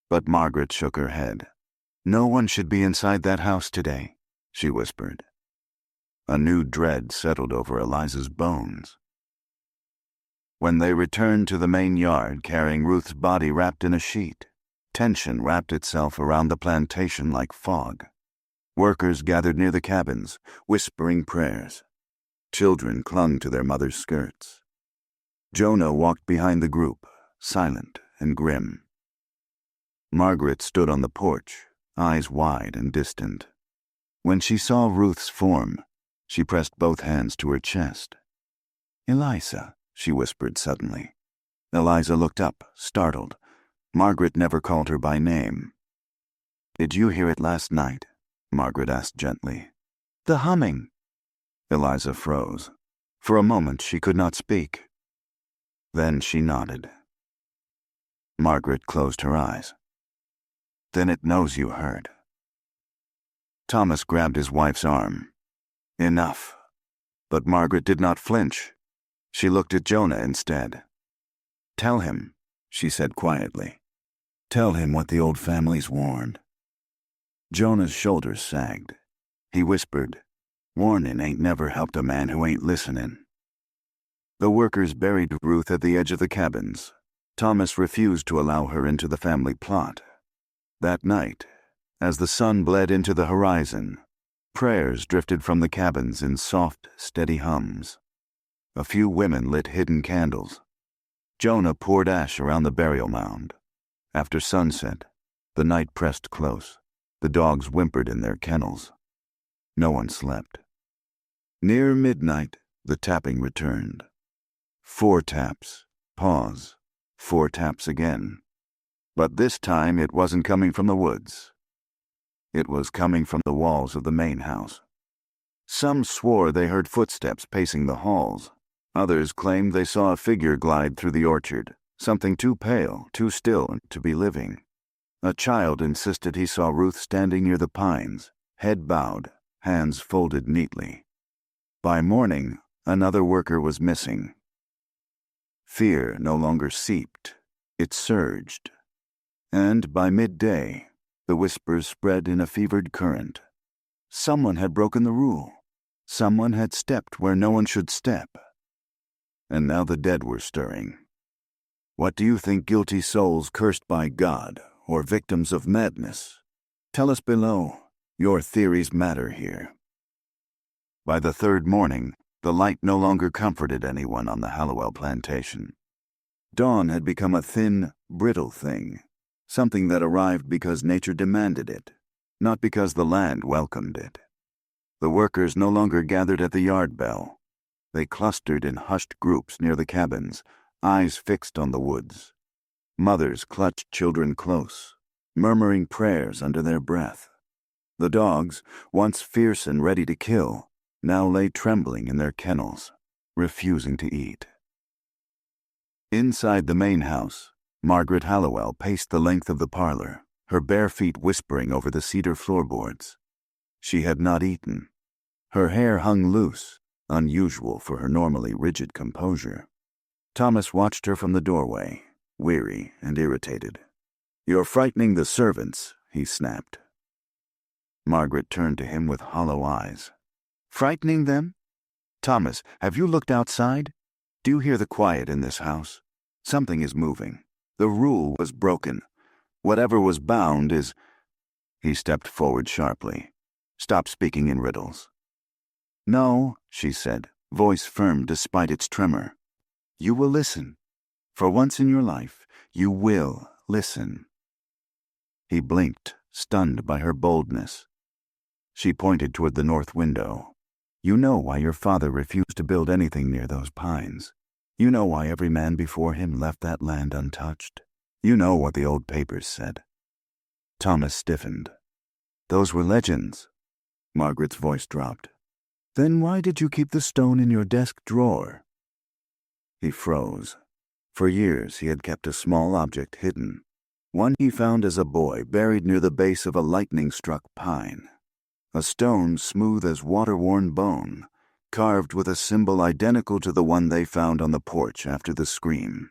But Margaret shook her head. "No one should be inside that house today," she whispered. A new dread settled over Eliza's bones. When they returned to the main yard carrying Ruth's body wrapped in a sheet, tension wrapped itself around the plantation like fog. Workers gathered near the cabins, whispering prayers. Children clung to their mothers' skirts. Jonah walked behind the group, silent and grim. Margaret stood on the porch, eyes wide and distant. When she saw Ruth's form, she pressed both hands to her chest. "Eliza," she whispered suddenly. Eliza looked up, startled. Margaret never called her by name. "Did you hear it last night?" Margaret asked gently. "The humming." Eliza froze. For a moment she could not speak. Then she nodded. Margaret closed her eyes. "Then it knows you heard." Thomas grabbed his wife's arm. "Enough." But Margaret did not flinch. She looked at Jonah instead. "Tell him," she said quietly. "Tell him what the old family's warned." Jonah's shoulders sagged. He whispered, "Warning ain't never helped a man who ain't listening." The workers buried Ruth at the edge of the cabins. Thomas refused to allow her into the family plot. That night, as the sun bled into the horizon, prayers drifted from the cabins in soft, steady hums. A few women lit hidden candles. Jonah poured ash around the burial mound. After sunset, the night pressed close. The dogs whimpered in their kennels. No one slept. Near midnight, the tapping returned. 4 taps. Pause. 4 taps again. But this time it wasn't coming from the woods. It was coming from the walls of the main house. Some swore they heard footsteps pacing the halls. Others claimed they saw a figure glide through the orchard, something too pale, too still to be living. A child insisted he saw Ruth standing near the pines, head bowed, hands folded neatly. By morning, another worker was missing. Fear no longer seeped, it surged. And by midday, the whispers spread in a fevered current. Someone had broken the rule. Someone had stepped where no one should step. And now the dead were stirring. What do you think guilty souls cursed by God, or victims of madness? Tell us below. Your theories matter here. By the 3rd morning, the light no longer comforted anyone on the Hallowell plantation. Dawn had become a thin, brittle thing, something that arrived because nature demanded it, not because the land welcomed it. The workers no longer gathered at the yard bell. They clustered in hushed groups near the cabins, eyes fixed on the woods. Mothers clutched children close, murmuring prayers under their breath. The dogs, once fierce and ready to kill, now lay trembling in their kennels, refusing to eat. Inside the main house, Margaret Hallowell paced the length of the parlor, her bare feet whispering over the cedar floorboards. She had not eaten. Her hair hung loose, unusual for her normally rigid composure. Thomas watched her from the doorway, weary and irritated. "You're frightening the servants," he snapped. Margaret turned to him with hollow eyes. "Frightening them? Thomas, have you looked outside? Do you hear the quiet in this house? Something is moving. The rule was broken. Whatever was bound is—" He stepped forward sharply. "Stop speaking in riddles." "No," she said, voice firm despite its tremor. "You will listen. For once in your life, you will listen." He blinked, stunned by her boldness. She pointed toward the north window. "You know why your father refused to build anything near those pines. You know why every man before him left that land untouched. You know what the old papers said." Thomas stiffened. "Those were legends." Margaret's voice dropped. "Then why did you keep the stone in your desk drawer?" He froze. For years he had kept a small object hidden, one he found as a boy buried near the base of a lightning-struck pine. A stone smooth as water-worn bone, carved with a symbol identical to the one they found on the porch after the scream.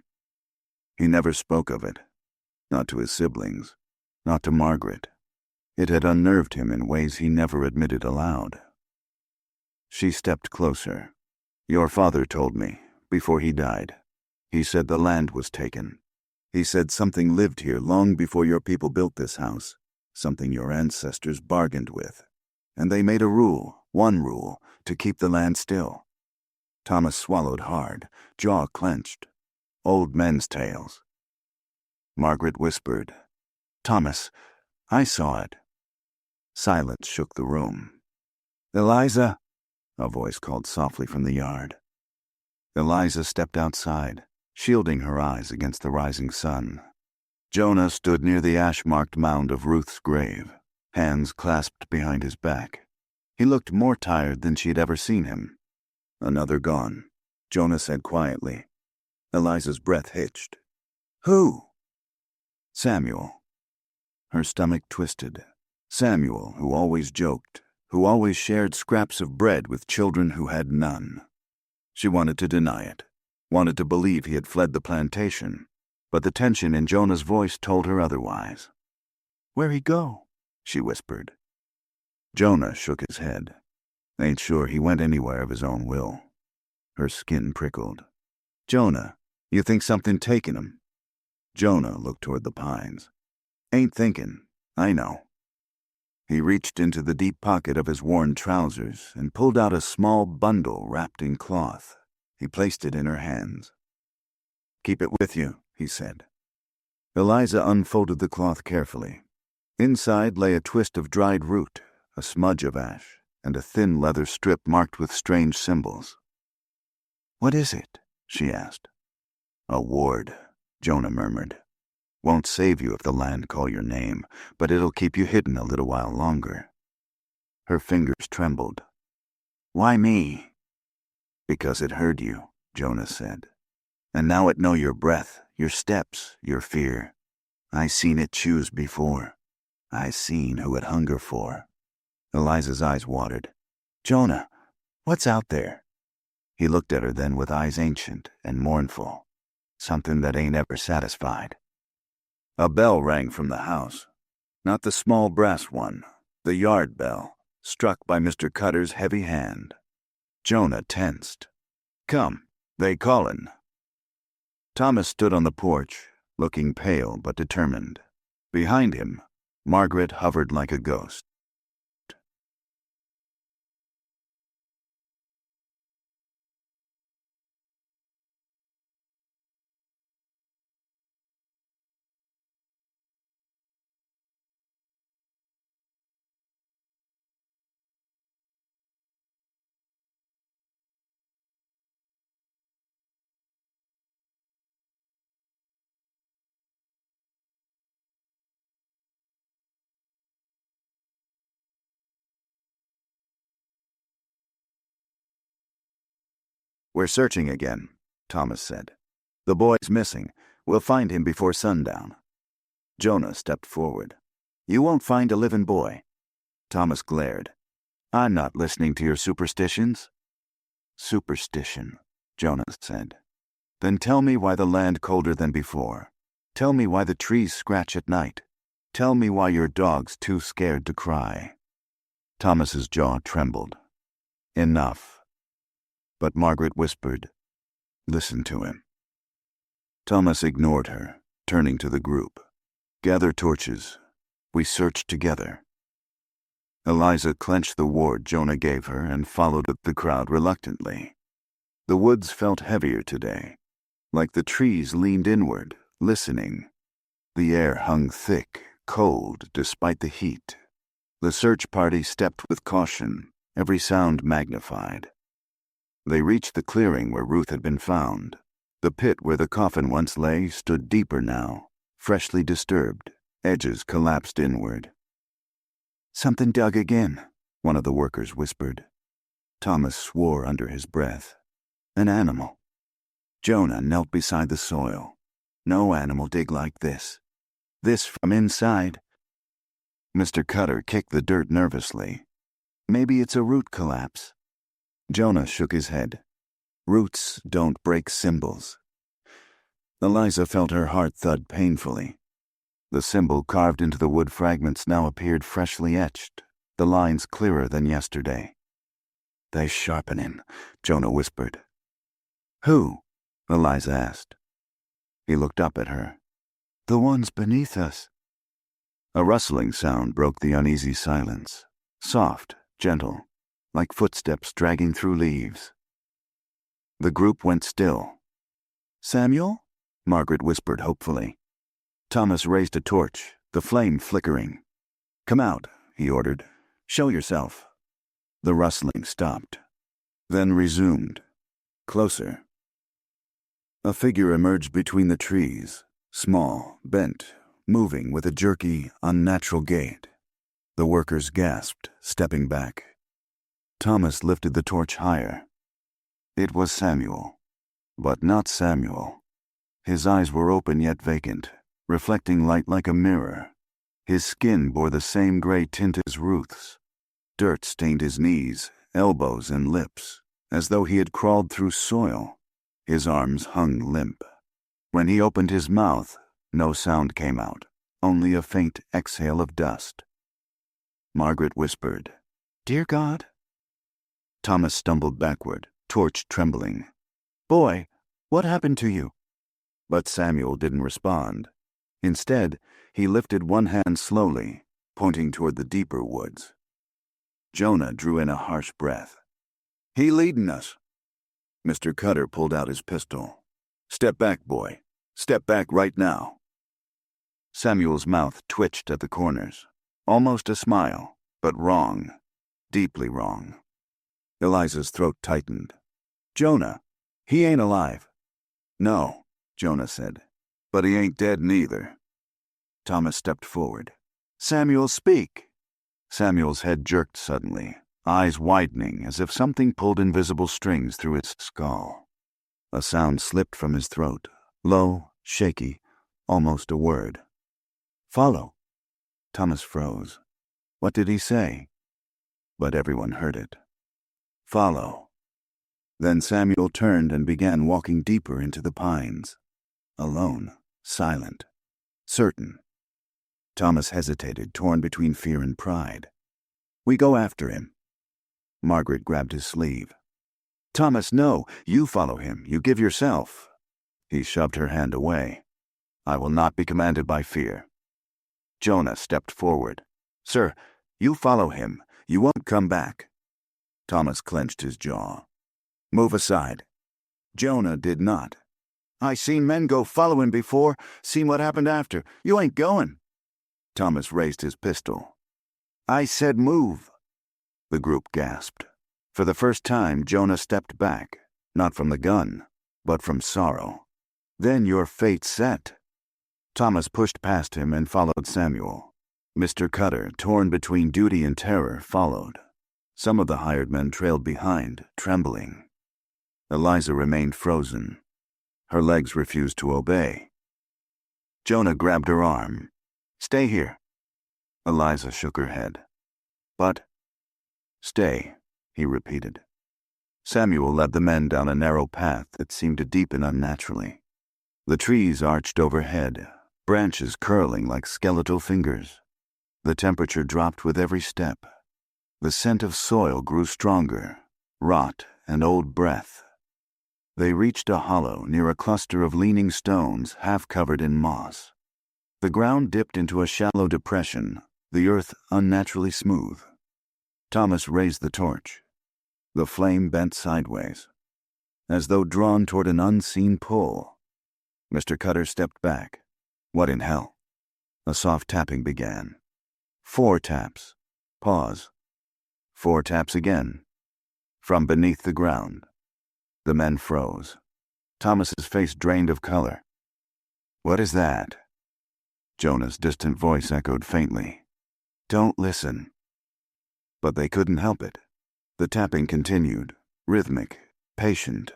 He never spoke of it, not to his siblings, not to Margaret. It had unnerved him in ways he never admitted aloud. She stepped closer. "Your father told me, before he died. He said the land was taken. He said something lived here long before your people built this house, something your ancestors bargained with. And they made a rule, one rule, to keep the land still." Thomas swallowed hard, jaw clenched. Old men's tales. Margaret whispered, "Thomas, I saw it." Silence shook the room. "Eliza," a voice called softly from the yard. Eliza stepped outside, shielding her eyes against the rising sun. Jonah stood near the ash-marked mound of Ruth's grave, hands clasped behind his back. He looked more tired than she had ever seen him. "Another gone," Jonah said quietly. Eliza's breath hitched. "Who?" "Samuel." Her stomach twisted. Samuel, who always joked, who always shared scraps of bread with children who had none. She wanted to deny it, wanted to believe he had fled the plantation, but the tension in Jonah's voice told her otherwise. "Where'd he go?" she whispered. Jonah shook his head. "Ain't sure he went anywhere of his own will." Her skin prickled. "Jonah, you think something taken him?" Jonah looked toward the pines. "Ain't thinking. I know." He reached into the deep pocket of his worn trousers and pulled out a small bundle wrapped in cloth. He placed it in her hands. "Keep it with you," he said. Eliza unfolded the cloth carefully. Inside lay a twist of dried root, a smudge of ash, and a thin leather strip marked with strange symbols. "What is it?" she asked. A ward, Jonah murmured. Won't save you if the land call your name, but it'll keep you hidden a little while longer. Her fingers trembled. Why me? Because it heard you, Jonah said. And now it know your breath, your steps, your fear. I seen it choose before. I seen who it hunger for. Eliza's eyes watered. Jonah, what's out there? He looked at her then with eyes ancient and mournful, something that ain't ever satisfied. A bell rang from the house. Not the small brass one, the yard bell, struck by Mr. Cutter's heavy hand. Jonah tensed. Come, they callin'. Thomas stood on the porch, looking pale but determined. Behind him, Margaret hovered like a ghost. We're searching again, Thomas said. The boy's missing. We'll find him before sundown. Jonah stepped forward. You won't find a living boy. Thomas glared. I'm not listening to your superstitions. Superstition, Jonah said. Then tell me why the land colder than before. Tell me why the trees scratch at night. Tell me why your dog's too scared to cry. Thomas's jaw trembled. Enough. But Margaret whispered, Listen to him. Thomas ignored her, turning to the group. Gather torches. We search together. Eliza clenched the ward Jonah gave her and followed the crowd reluctantly. The woods felt heavier today, like the trees leaned inward, listening. The air hung thick, cold, despite the heat. The search party stepped with caution, every sound magnified. They reached the clearing where Ruth had been found. The pit where the coffin once lay stood deeper now, freshly disturbed, edges collapsed inward. Something dug again, one of the workers whispered. Thomas swore under his breath. An animal. Jonah knelt beside the soil. No animal dig like this. This from inside. Mr. Cutter kicked the dirt nervously. Maybe it's a root collapse. Jonah shook his head. Roots don't break symbols. Eliza felt her heart thud painfully. The symbol carved into the wood fragments now appeared freshly etched, the lines clearer than yesterday. They sharpening, Jonah whispered. Who? Eliza asked. He looked up at her. The ones beneath us. A rustling sound broke the uneasy silence, soft, gentle, like footsteps dragging through leaves. The group went still. Samuel? Margaret whispered hopefully. Thomas raised a torch, the flame flickering. Come out, he ordered. Show yourself. The rustling stopped, then resumed. Closer. A figure emerged between the trees, small, bent, moving with a jerky, unnatural gait. The workers gasped, stepping back. Thomas lifted the torch higher. It was Samuel, but not Samuel. His eyes were open yet vacant, reflecting light like a mirror. His skin bore the same gray tint as Ruth's. Dirt stained his knees, elbows, and lips, as though he had crawled through soil. His arms hung limp. When he opened his mouth, no sound came out, only a faint exhale of dust. Margaret whispered, Dear God? Thomas stumbled backward, torch trembling. Boy, what happened to you? But Samuel didn't respond. Instead, he lifted one hand slowly, pointing toward the deeper woods. Jonah drew in a harsh breath. He leadin' us. Mr. Cutter pulled out his pistol. Step back, boy. Step back right now. Samuel's mouth twitched at the corners. Almost a smile, but wrong. Deeply wrong. Eliza's throat tightened. Jonah, he ain't alive. No, Jonah said. But he ain't dead neither. Thomas stepped forward. Samuel, speak. Samuel's head jerked suddenly, eyes widening as if something pulled invisible strings through its skull. A sound slipped from his throat, low, shaky, almost a word. Follow. Thomas froze. What did he say? But everyone heard it. Follow. Then Samuel turned and began walking deeper into the pines. Alone, silent, certain. Thomas hesitated, torn between fear and pride. We go after him. Margaret grabbed his sleeve. Thomas, no, you follow him, you give yourself. He shoved her hand away. I will not be commanded by fear. Jonah stepped forward. Sir, you follow him, you won't come back. Thomas clenched his jaw. Move aside. Jonah did not. I seen men go following before, seen what happened after. You ain't going. Thomas raised his pistol. I said move. The group gasped. For the first time, Jonah stepped back, not from the gun, but from sorrow. Then your fate set. Thomas pushed past him and followed Samuel. Mr. Cutter, torn between duty and terror, followed. Some of the hired men trailed behind, trembling. Eliza remained frozen. Her legs refused to obey. Jonah grabbed her arm. Stay here. Eliza shook her head. But, stay, he repeated. Samuel led the men down a narrow path that seemed to deepen unnaturally. The trees arched overhead, branches curling like skeletal fingers. The temperature dropped with every step. The scent of soil grew stronger, rot and old breath. They reached a hollow near a cluster of leaning stones half covered in moss. The ground dipped into a shallow depression, the earth unnaturally smooth. Thomas raised the torch. The flame bent sideways, as though drawn toward an unseen pull. Mr. Cutter stepped back. What in hell? A soft tapping began. 4 taps. Pause. 4 taps again. From beneath the ground. The men froze. Thomas's face drained of color. What is that? Jonah's distant voice echoed faintly. Don't listen. But they couldn't help it. The tapping continued, rhythmic, patient.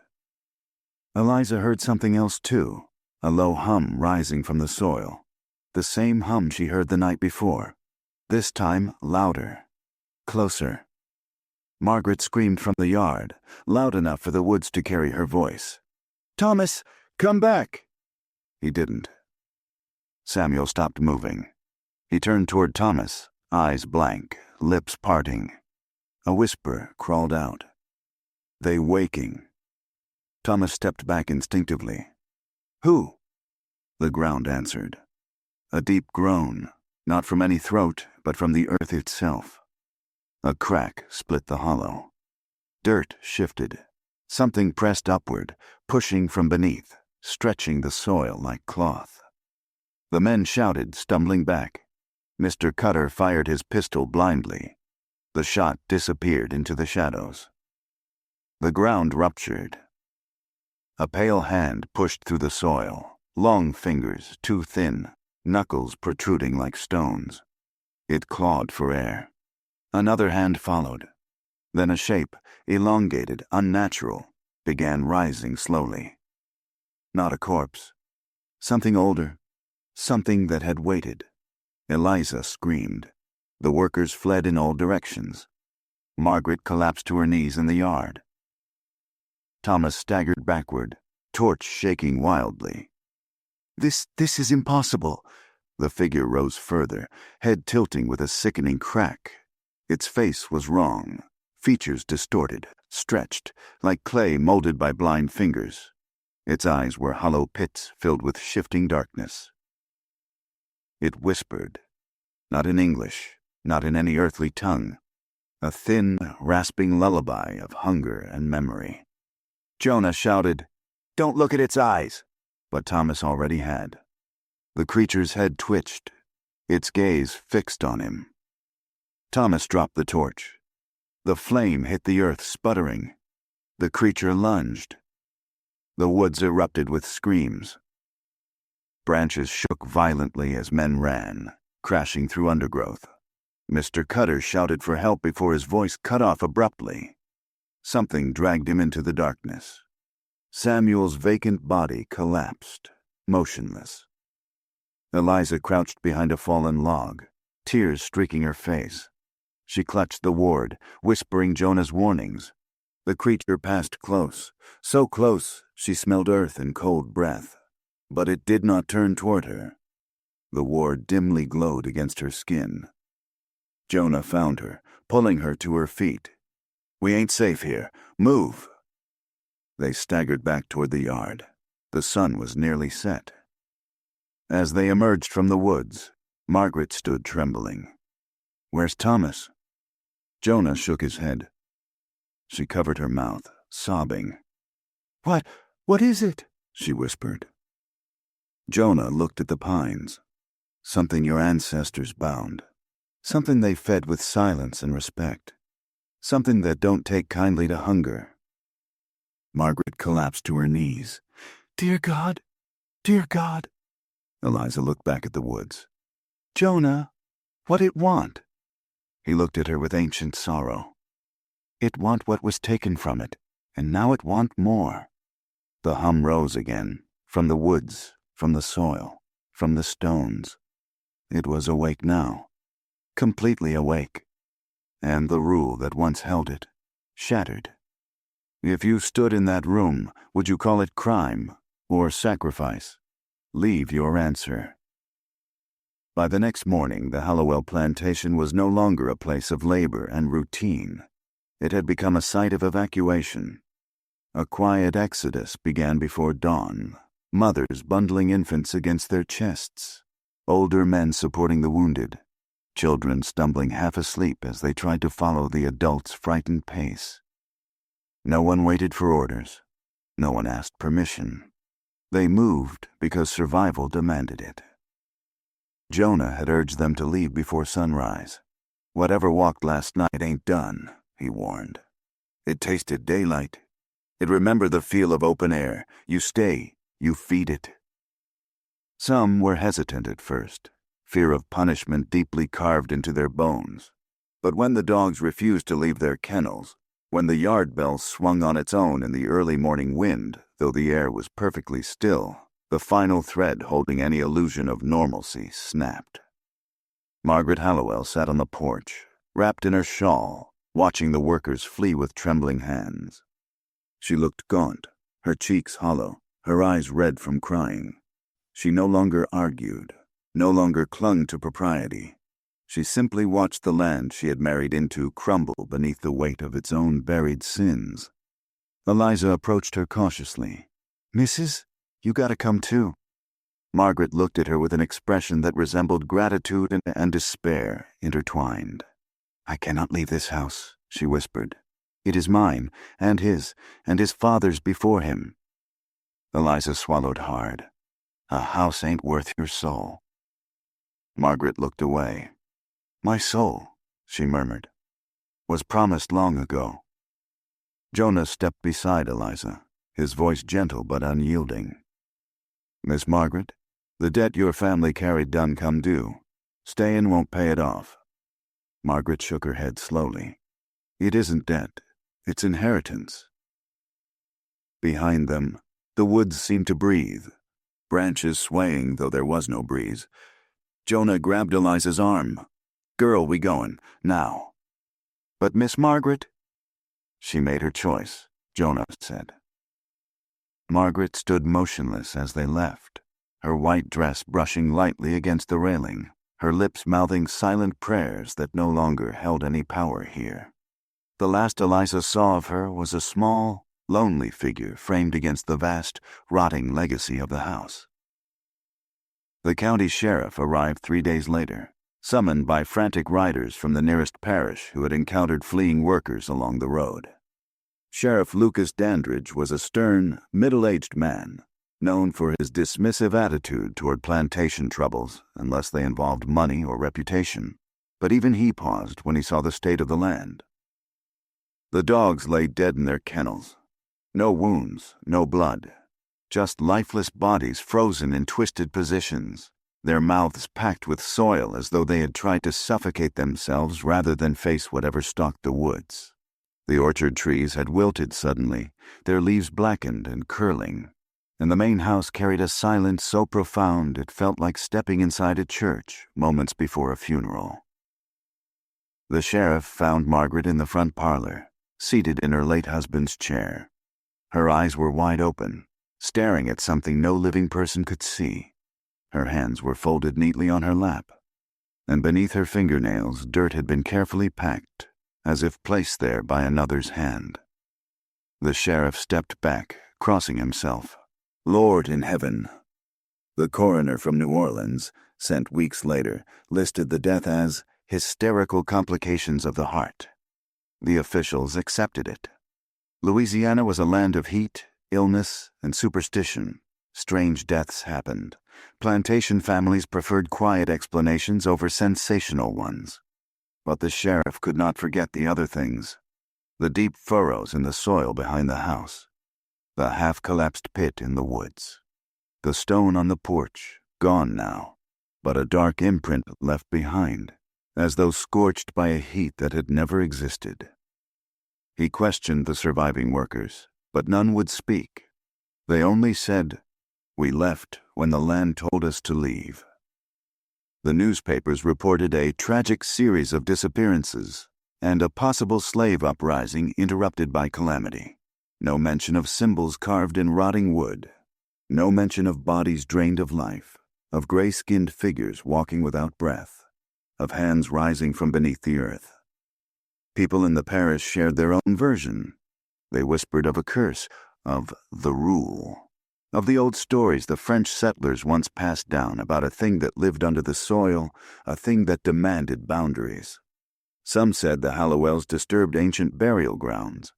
Eliza heard something else too, a low hum rising from the soil. The same hum she heard the night before. This time louder, closer. Margaret screamed from the yard, loud enough for the woods to carry her voice. Thomas, come back! He didn't. Samuel stopped moving. He turned toward Thomas, eyes blank, lips parting. A whisper crawled out. They waking. Thomas stepped back instinctively. Who? The ground answered. A deep groan, not from any throat, but from the earth itself. A crack split the hollow. Dirt shifted. Something pressed upward, pushing from beneath, stretching the soil like cloth. The men shouted, stumbling back. Mr. Cutter fired his pistol blindly. The shot disappeared into the shadows. The ground ruptured. A pale hand pushed through the soil, long fingers, too thin, knuckles protruding like stones. It clawed for air. Another hand followed. Then a shape, elongated, unnatural, began rising slowly. Not a corpse. Something older. Something that had waited. Eliza screamed. The workers fled in all directions. Margaret collapsed to her knees in the yard. Thomas staggered backward, torch shaking wildly. This is impossible. The figure rose further, head tilting with a sickening crack. Its face was wrong, features distorted, stretched, like clay molded by blind fingers. Its eyes were hollow pits filled with shifting darkness. It whispered, not in English, not in any earthly tongue, a thin, rasping lullaby of hunger and memory. Jonah shouted, "Don't look at its eyes!" But Thomas already had. The creature's head twitched, its gaze fixed on him. Thomas dropped the torch. The flame hit the earth, sputtering. The creature lunged. The woods erupted with screams. Branches shook violently as men ran, crashing through undergrowth. Mr. Cutter shouted for help before his voice cut off abruptly. Something dragged him into the darkness. Samuel's vacant body collapsed, motionless. Eliza crouched behind a fallen log, tears streaking her face. She clutched the ward, whispering Jonah's warnings. The creature passed close, so close she smelled earth and cold breath. But it did not turn toward her. The ward dimly glowed against her skin. Jonah found her, pulling her to her feet. "We ain't safe here. Move!" They staggered back toward the yard. The sun was nearly set. As they emerged from the woods, Margaret stood trembling. "Where's Thomas?" Jonah shook his head. She covered her mouth, sobbing. What is it?" she whispered. Jonah looked at the pines. "Something your ancestors bound. Something they fed with silence and respect. Something that don't take kindly to hunger." Margaret collapsed to her knees. Dear God! Dear God!" Eliza looked back at the woods. "Jonah, what it want?" He looked at her with ancient sorrow. "It want what was taken from it, and now it want more." The hum rose again, from the woods, from the soil, from the stones. It was awake now, completely awake, and the rule that once held it, shattered. If you stood in that room, would you call it crime or sacrifice? Leave your answer. By the next morning, the Hallowell plantation was no longer a place of labor and routine. It had become a site of evacuation. A quiet exodus began before dawn, mothers bundling infants against their chests, older men supporting the wounded, children stumbling half asleep as they tried to follow the adults' frightened pace. No one waited for orders. No one asked permission. They moved because survival demanded it. Jonah had urged them to leave before sunrise. "Whatever walked last night ain't done," he warned. "It tasted daylight. It remembered the feel of open air. You stay, you feed it." Some were hesitant at first, fear of punishment deeply carved into their bones. But when the dogs refused to leave their kennels, when the yard bell swung on its own in the early morning wind, though the air was perfectly still, the final thread holding any illusion of normalcy snapped. Margaret Hallowell sat on the porch, wrapped in her shawl, watching the workers flee with trembling hands. She looked gaunt, her cheeks hollow, her eyes red from crying. She no longer argued, no longer clung to propriety. She simply watched the land she had married into crumble beneath the weight of its own buried sins. Eliza approached her cautiously. "Missus, you gotta come too." Margaret looked at her with an expression that resembled gratitude and despair intertwined. "I cannot leave this house," she whispered. "It is mine, and his father's before him." Eliza swallowed hard. "A house ain't worth your soul." Margaret looked away. "My soul," she murmured, "was promised long ago." Jonah stepped beside Eliza, his voice gentle but unyielding. "Miss Margaret, the debt your family carried done come due. Stayin' won't pay it off." Margaret shook her head slowly. "It isn't debt, it's inheritance." Behind them, the woods seemed to breathe, branches swaying though there was no breeze. Jonah grabbed Eliza's arm. "Girl, we goin', now." "But Miss Margaret—" "She made her choice," Jonah said. Margaret stood motionless as they left, her white dress brushing lightly against the railing, her lips mouthing silent prayers that no longer held any power here. The last Eliza saw of her was a small, lonely figure framed against the vast, rotting legacy of the house. The county sheriff arrived 3 days later, summoned by frantic riders from the nearest parish who had encountered fleeing workers along the road. Sheriff Lucas Dandridge was a stern, middle-aged man, known for his dismissive attitude toward plantation troubles unless they involved money or reputation, but even he paused when he saw the state of the land. The dogs lay dead in their kennels. No wounds, no blood, just lifeless bodies frozen in twisted positions, their mouths packed with soil as though they had tried to suffocate themselves rather than face whatever stalked the woods. The orchard trees had wilted suddenly, their leaves blackened and curling, and the main house carried a silence so profound it felt like stepping inside a church moments before a funeral. The sheriff found Margaret in the front parlor, seated in her late husband's chair. Her eyes were wide open, staring at something no living person could see. Her hands were folded neatly on her lap, and beneath her fingernails dirt had been carefully packed, as if placed there by another's hand. The sheriff stepped back, crossing himself. "Lord in heaven." The coroner from New Orleans, sent weeks later, listed the death as hysterical complications of the heart. The officials accepted it. Louisiana was a land of heat, illness, and superstition. Strange deaths happened. Plantation families preferred quiet explanations over sensational ones. But the sheriff could not forget the other things. The deep furrows in the soil behind the house. The half-collapsed pit in the woods. The stone on the porch, gone now, but a dark imprint left behind, as though scorched by a heat that had never existed. He questioned the surviving workers, but none would speak. They only said, "We left when the land told us to leave." The newspapers reported a tragic series of disappearances and a possible slave uprising interrupted by calamity. No mention of symbols carved in rotting wood. No mention of bodies drained of life, of gray-skinned figures walking without breath, of hands rising from beneath the earth. People in the parish shared their own version. They whispered of a curse, of the rule, of the old stories the French settlers once passed down about a thing that lived under the soil, a thing that demanded boundaries. Some said the Hallowells disturbed ancient burial grounds.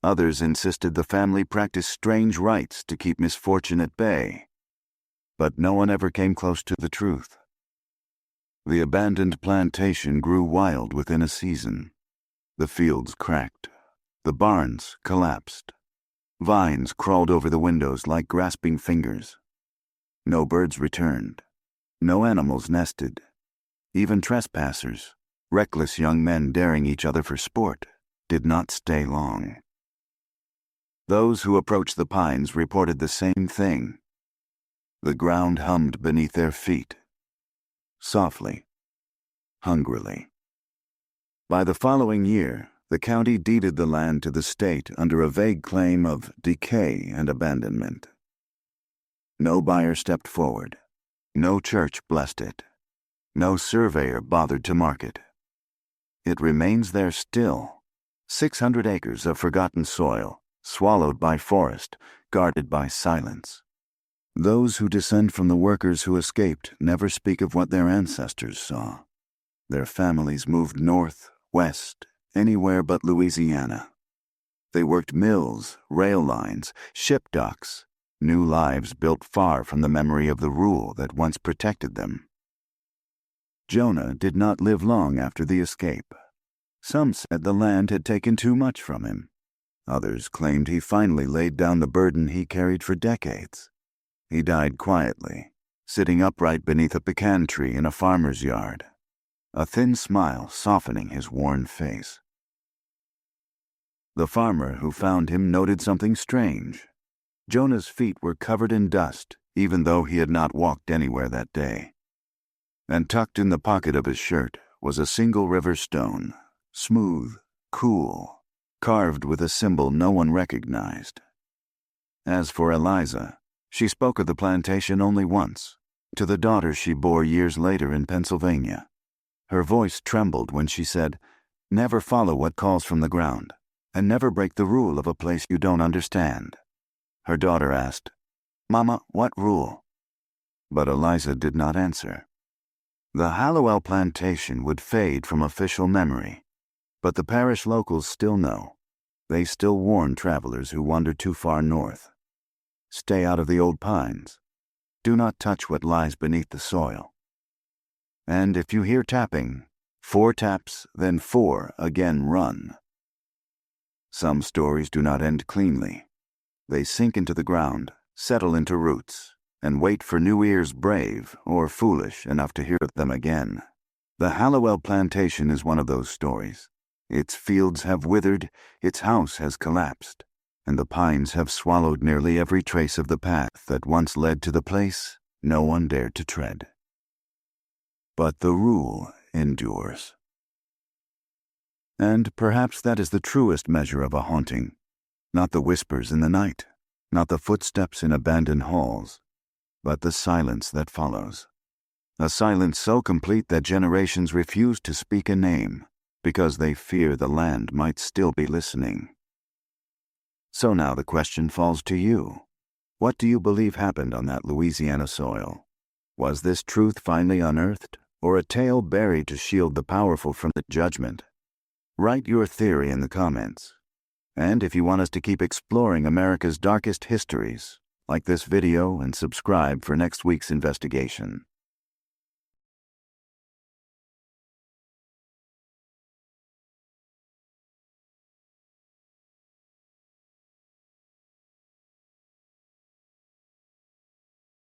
Others insisted the family practiced strange rites to keep misfortune at bay. But no one ever came close to the truth. The abandoned plantation grew wild within a season. The fields cracked. The barns collapsed. Vines crawled over the windows like grasping fingers. No birds returned. No animals nested. Even trespassers, reckless young men daring each other for sport, did not stay long. Those who approached the pines reported the same thing. The ground hummed beneath their feet. Softly. Hungrily. By the following year, the county deeded the land to the state under a vague claim of decay and abandonment. No buyer stepped forward. No church blessed it. No surveyor bothered to mark it. It remains there still, 600 acres of forgotten soil, swallowed by forest, guarded by silence. Those who descend from the workers who escaped never speak of what their ancestors saw. Their families moved north, west, anywhere but Louisiana. They worked mills, rail lines, ship docks, new lives built far from the memory of the rule that once protected them. Jonah did not live long after the escape. Some said the land had taken too much from him. Others claimed he finally laid down the burden he carried for decades. He died quietly, sitting upright beneath a pecan tree in a farmer's yard, a thin smile softening his worn face. The farmer who found him noted something strange. Jonah's feet were covered in dust, even though he had not walked anywhere that day. And tucked in the pocket of his shirt was a single river stone, smooth, cool, carved with a symbol no one recognized. As for Eliza, she spoke of the plantation only once, to the daughter she bore years later in Pennsylvania. Her voice trembled when she said, "Never follow what calls from the ground, and never break the rule of a place you don't understand." Her daughter asked, "Mama, what rule?" But Eliza did not answer. The Hallowell plantation would fade from official memory, but the parish locals still know. They still warn travelers who wander too far north. Stay out of the old pines. Do not touch what lies beneath the soil. And if you hear tapping, 4 taps, then 4 again run. Some stories do not end cleanly. They sink into the ground, settle into roots, and wait for new ears brave or foolish enough to hear them again. The Hallowell plantation is one of those stories. Its fields have withered, its house has collapsed, and the pines have swallowed nearly every trace of the path that once led to the place no one dared to tread. But the rule endures. And perhaps that is the truest measure of a haunting. Not the whispers in the night, not the footsteps in abandoned halls, but the silence that follows. A silence so complete that generations refuse to speak a name because they fear the land might still be listening. So now the question falls to you. What do you believe happened on that Louisiana soil? Was this truth finally unearthed, or a tale buried to shield the powerful from the judgment? Write your theory in the comments. And if you want us to keep exploring America's darkest histories, like this video and subscribe for next week's investigation.